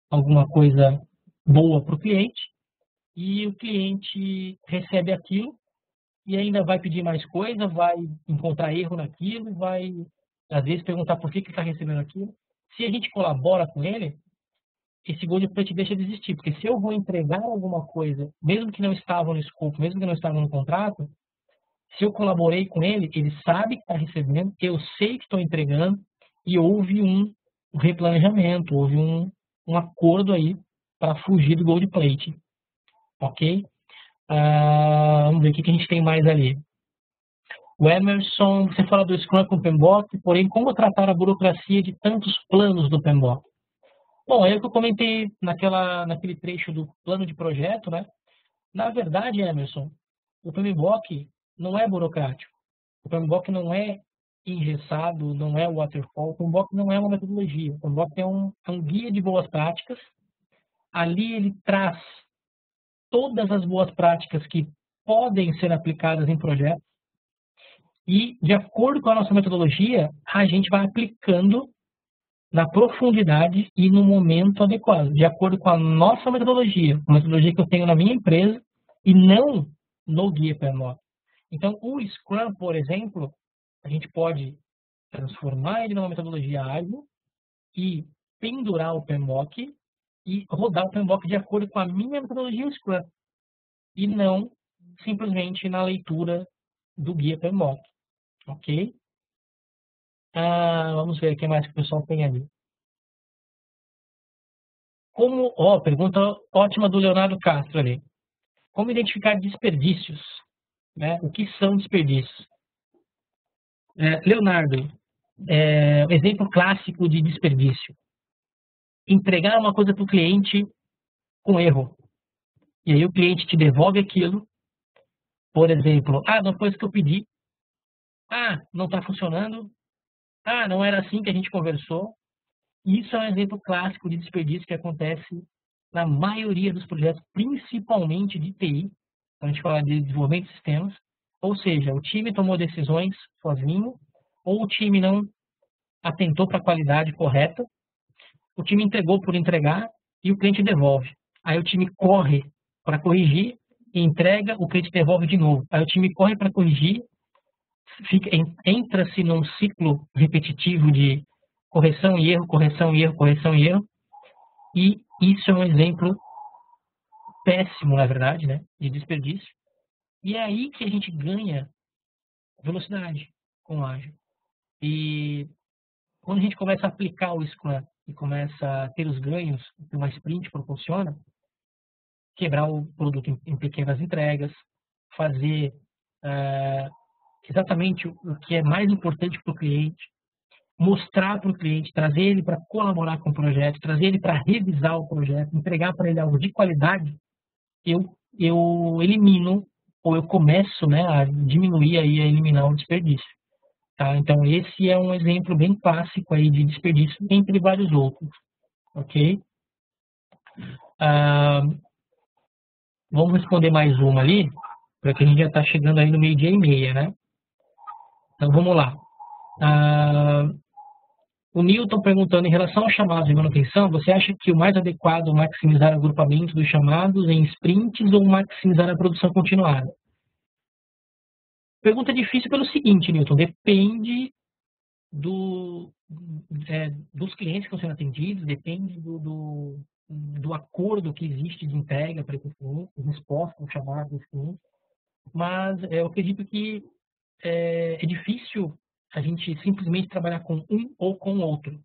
alguma coisa boa para o cliente, e o cliente recebe aquilo e ainda vai pedir mais coisa, vai encontrar erro naquilo, vai, às vezes, perguntar por que está recebendo aquilo. Se a gente colabora com ele, esse Gold Plate deixa de existir, porque se eu vou entregar alguma coisa, mesmo que não estava no escopo, mesmo que não estava no contrato, se eu colaborei com ele, ele sabe que está recebendo, eu sei que estou entregando, e houve um replanejamento, houve um acordo aí para fugir do Gold Plate. Ok? Vamos ver o que a gente tem mais ali. O Emerson, você fala do Scrum com o PMBOK, porém, como tratar a burocracia de tantos planos do PMBOK? Bom, é o que eu comentei naquele trecho do plano de projeto, né? Na verdade, Emerson, o PMBOK não é burocrático. O PMBOK não é engessado, não é waterfall. O PMBOK não é uma metodologia. O PMBOK é um guia de boas práticas. Ali ele traz todas as boas práticas que podem ser aplicadas em projetos e, de acordo com a nossa metodologia, a gente vai aplicando na profundidade e no momento adequado, de acordo com a nossa metodologia, a metodologia que eu tenho na minha empresa e não no guia PMBOK. Então, o Scrum, por exemplo, a gente pode transformar ele numa metodologia ágil e pendurar o PMBOK e rodar o PMBOK de acordo com a minha metodologia Scrum e não simplesmente na leitura do guia PMBOK, ok? Vamos ver o que mais que o pessoal tem ali. Pergunta ótima do Leonardo Castro ali. Como identificar desperdícios? Né? O que são desperdícios? Leonardo, exemplo clássico de desperdício. Entregar uma coisa para o cliente com erro. E aí o cliente te devolve aquilo. Por exemplo, não foi isso que eu pedi. Não está funcionando. Não era assim que a gente conversou. Isso é um exemplo clássico de desperdício que acontece na maioria dos projetos, principalmente de TI, quando a gente fala de desenvolvimento de sistemas. Ou seja, o time tomou decisões sozinho, ou o time não atentou para a qualidade correta, o time entregou por entregar e o cliente devolve. Aí o time corre para corrigir, entrega, o cliente devolve de novo. Aí o time corre para corrigir, entra-se num ciclo repetitivo de correção e erro, correção e erro, correção e erro. E isso é um exemplo péssimo, na verdade, né, de desperdício. E é aí que a gente ganha velocidade com o ágil. E quando a gente começa a aplicar o Scrum e começa a ter os ganhos que uma sprint proporciona, quebrar o produto em pequenas entregas, fazer exatamente o que é mais importante para o cliente, mostrar para o cliente, trazer ele para colaborar com o projeto, trazer ele para revisar o projeto, entregar para ele algo de qualidade, eu elimino, ou eu começo, né, a diminuir aí, a eliminar o desperdício. Tá? Então, esse é um exemplo bem clássico aí de desperdício, entre vários outros. Ok? Vamos responder mais uma ali, porque a gente já está chegando aí no 12h30, né? Então vamos lá. O Newton perguntando, em relação aos chamados de manutenção, você acha que o mais adequado é maximizar o agrupamento dos chamados em sprints ou maximizar a produção continuada? Pergunta difícil pelo seguinte, Newton, depende dos clientes que estão sendo atendidos, depende do acordo que existe de entrega para esse cliente, resposta ao chamado desse cliente, mas eu acredito que é difícil a gente simplesmente trabalhar com um ou com o outro.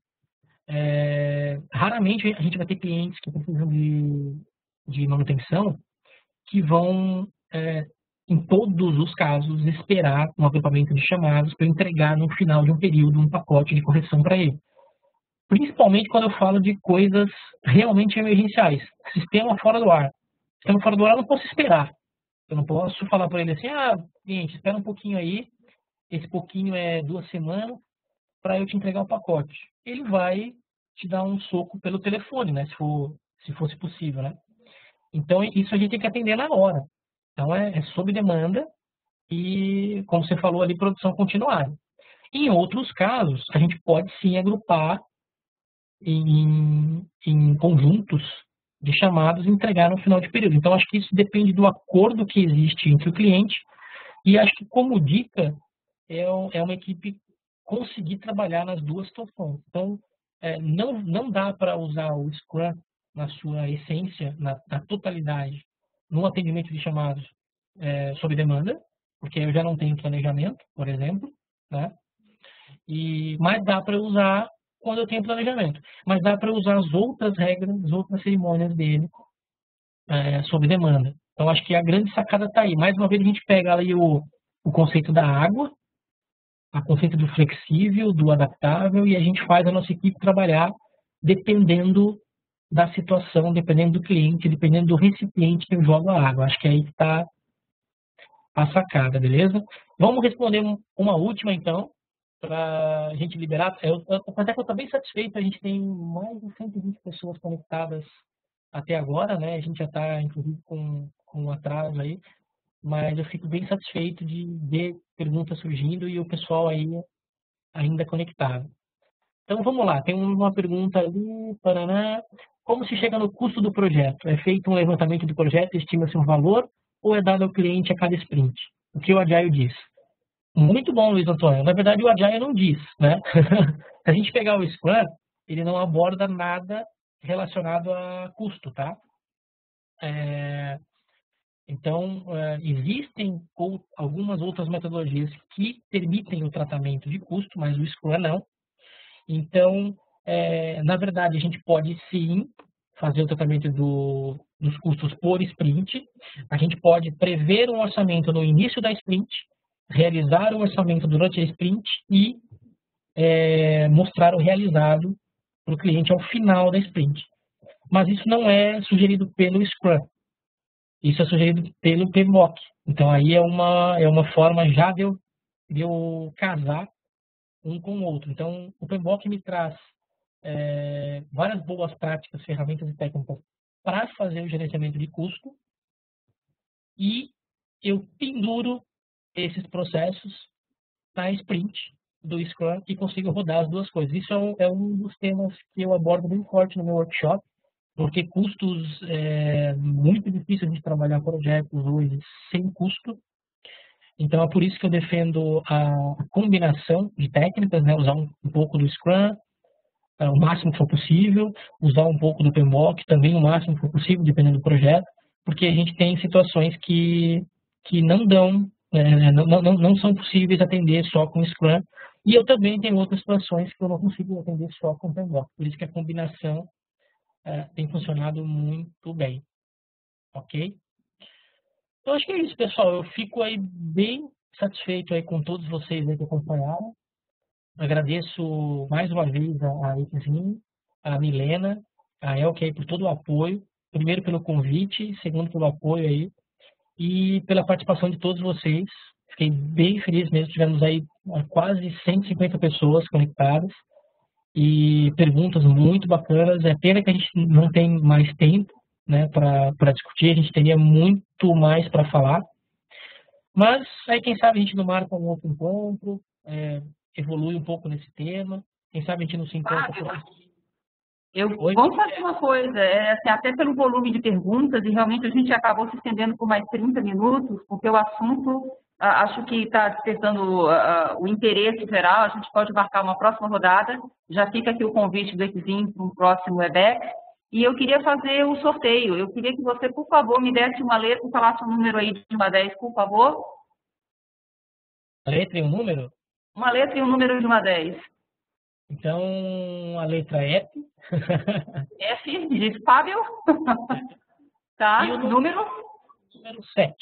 Raramente a gente vai ter clientes que precisam de manutenção que vão, em todos os casos, esperar um agrupamento de chamados para entregar no final de um período um pacote de correção para ele. Principalmente quando eu falo de coisas realmente emergenciais. Sistema fora do ar. Sistema fora do ar eu não posso esperar. Eu não posso falar para ele assim, gente, espera um pouquinho aí, esse pouquinho é 2 semanas, para eu te entregar o pacote. Ele vai te dar um soco pelo telefone, né? Se fosse possível, né? Então, isso a gente tem que atender na hora. Então, é sob demanda e, como você falou ali, produção continuada. Em outros casos, a gente pode sim agrupar em conjuntos de chamados e entregar no final de período. Então, acho que isso depende do acordo que existe entre o cliente e acho que, como dica, é uma equipe conseguir trabalhar nas duas situações. Então, não dá para usar o Scrum na sua essência, na totalidade, no atendimento de chamados sob demanda, porque eu já não tenho planejamento, por exemplo, né? Mas dá para usar quando eu tenho planejamento. Mas dá para usar as outras regras, as outras cerimônias dele sob demanda. Então, acho que a grande sacada está aí. Mais uma vez, a gente pega ali o conceito da água, a conceito do flexível, do adaptável, e a gente faz a nossa equipe trabalhar dependendo da situação, dependendo do cliente, dependendo do recipiente que eu jogo a água. Acho que aí está a sacada, beleza? Vamos responder uma última, então, para a gente liberar. Até que eu estou bem satisfeito, a gente tem mais de 120 pessoas conectadas até agora, né? A gente já está, inclusive, com um atraso aí, mas eu fico bem satisfeito de ver perguntas surgindo e o pessoal aí ainda conectado. Então, vamos lá. Tem uma pergunta ali, paraná. Como se chega no custo do projeto? É feito um levantamento do projeto, estima-se um valor, ou é dado ao cliente a cada sprint? O que o Agile diz? Muito bom, Luiz Antônio. Na verdade, o Agile não diz, né? Se a gente pegar o Scrum, ele não aborda nada relacionado a custo, tá? Então, existem algumas outras metodologias que permitem o tratamento de custo, mas o Scrum não. Então, na verdade, a gente pode sim fazer o tratamento dos custos por sprint. A gente pode prever um orçamento no início da sprint, realizar o orçamento durante a sprint e mostrar o realizado para o cliente ao final da sprint. Mas isso não é sugerido pelo Scrum. Isso é sugerido pelo PMBOK. Então, aí é uma forma já de eu casar um com o outro. Então, o PMBOK me traz várias boas práticas, ferramentas e técnicas para fazer o gerenciamento de custo e eu penduro esses processos na sprint do Scrum e consigo rodar as duas coisas. Isso é um dos temas que eu abordo bem forte no meu workshop, porque custos muito difícil de trabalhar projetos hoje sem custo. Então, é por isso que eu defendo a combinação de técnicas, né? Usar um pouco do Scrum, o máximo que for possível, usar um pouco do PMBOK também o máximo que for possível, dependendo do projeto, porque a gente tem situações que não dão, não são possíveis atender só com Scrum, e eu também tenho outras situações que eu não consigo atender só com PMBOK, por isso que a combinação tem funcionado muito bem, ok? Então, acho que é isso, pessoal. Eu fico aí bem satisfeito aí com todos vocês aí que acompanharam. Agradeço mais uma vez a Equinzinho, a Milena, a Elke aí por todo o apoio. Primeiro pelo convite, segundo pelo apoio aí e pela participação de todos vocês. Fiquei bem feliz mesmo. Tivemos aí quase 150 pessoas conectadas e perguntas muito bacanas. É pena que a gente não tem mais tempo, né, para discutir, a gente teria muito mais para falar. Mas aí, quem sabe, a gente não marca um outro encontro, evolui um pouco nesse tema. Quem sabe a gente não se encontra por aqui. Vamos fazer uma coisa, assim, até pelo volume de perguntas, e realmente a gente acabou se estendendo por mais 30 minutos, porque o assunto, acho que está despertando o interesse geral, a gente pode marcar uma próxima rodada, já fica aqui o convite do Exim para um próximo WebEx, e eu queria fazer o sorteio, eu queria que você, por favor, me desse uma letra e falasse um número aí de 1 a 10, por favor. Uma letra e um número? Uma letra e um número de 1 a 10. Então, a letra F. F de Fábio. Tá, E o número? Número 7.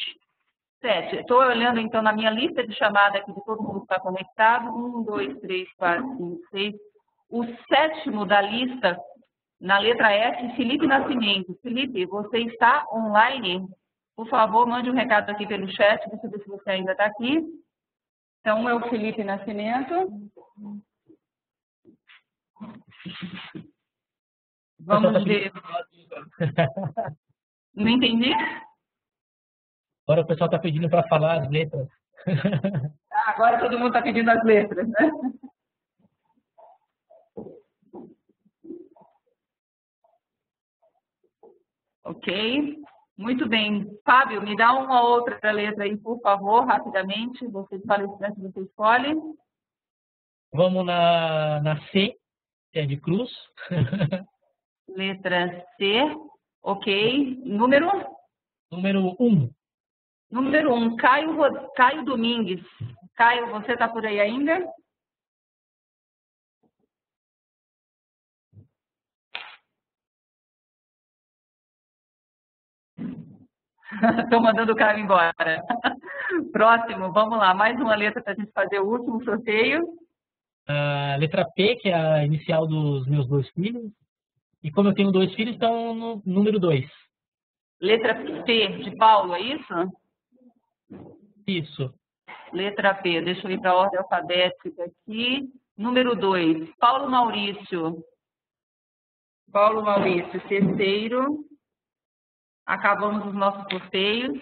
7. Estou olhando, então, na minha lista de chamada aqui de todo mundo que está conectado. 1, 2, 3, 4, 5, 6. O 7º da lista, na letra F, Felipe Nascimento. Felipe, você está online? Por favor, mande um recado aqui pelo chat, deixa eu ver se você ainda está aqui. Então, é o Felipe Nascimento. Vamos ver. Não entendi? Agora o pessoal está pedindo para falar as letras. Agora todo mundo está pedindo as letras, né? Ok. Muito bem. Fábio, me dá uma outra letra aí, por favor, rapidamente. Você palestrante, você escolhe. Vamos na C, que é de cruz. Letra C. Ok. Número? Número 1. Número 1, Caio Domingues. Caio, você está por aí ainda? Estou mandando o Caio embora. Próximo, vamos lá. Mais uma letra para a gente fazer o último sorteio. A letra P, que é a inicial dos meus 2 filhos. E como eu tenho 2 filhos, então no número 2. Letra P de Paulo, é isso? Isso. Letra P, deixa eu ir para a ordem alfabética aqui. Número 2, Paulo Maurício. Paulo Maurício, terceiro. Acabamos os nossos sorteios.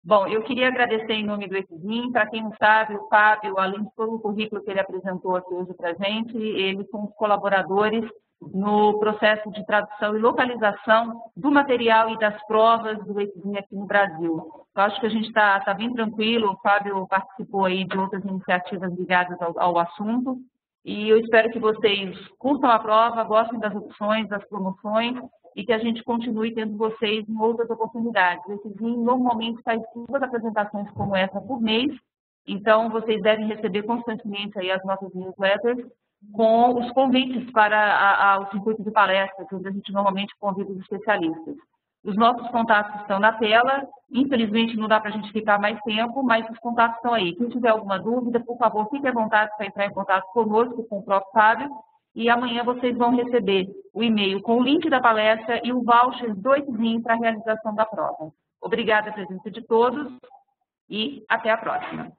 Bom, eu queria agradecer em nome do Exim. Para quem não sabe, o Fábio, além de todo o currículo que ele apresentou aqui hoje para a gente, eles são os colaboradores no processo de tradução e localização do material e das provas do Exim aqui no Brasil. Eu acho que a gente está bem tranquilo, o Fábio participou aí de outras iniciativas ligadas ao assunto, e eu espero que vocês curtam a prova, gostem das opções, das promoções, e que a gente continue tendo vocês em outras oportunidades. O Exim normalmente faz 2 apresentações como essa por mês, então vocês devem receber constantemente aí as nossas newsletters com os convites para o circuito de palestras, onde a gente normalmente convida os especialistas. Os nossos contatos estão na tela, infelizmente não dá para a gente ficar mais tempo, mas os contatos estão aí. Quem tiver alguma dúvida, por favor, fique à vontade para entrar em contato conosco, com o próprio Fábio, e amanhã vocês vão receber o e-mail com o link da palestra e o voucher do Exim para a realização da prova. Obrigada a presença de todos e até a próxima.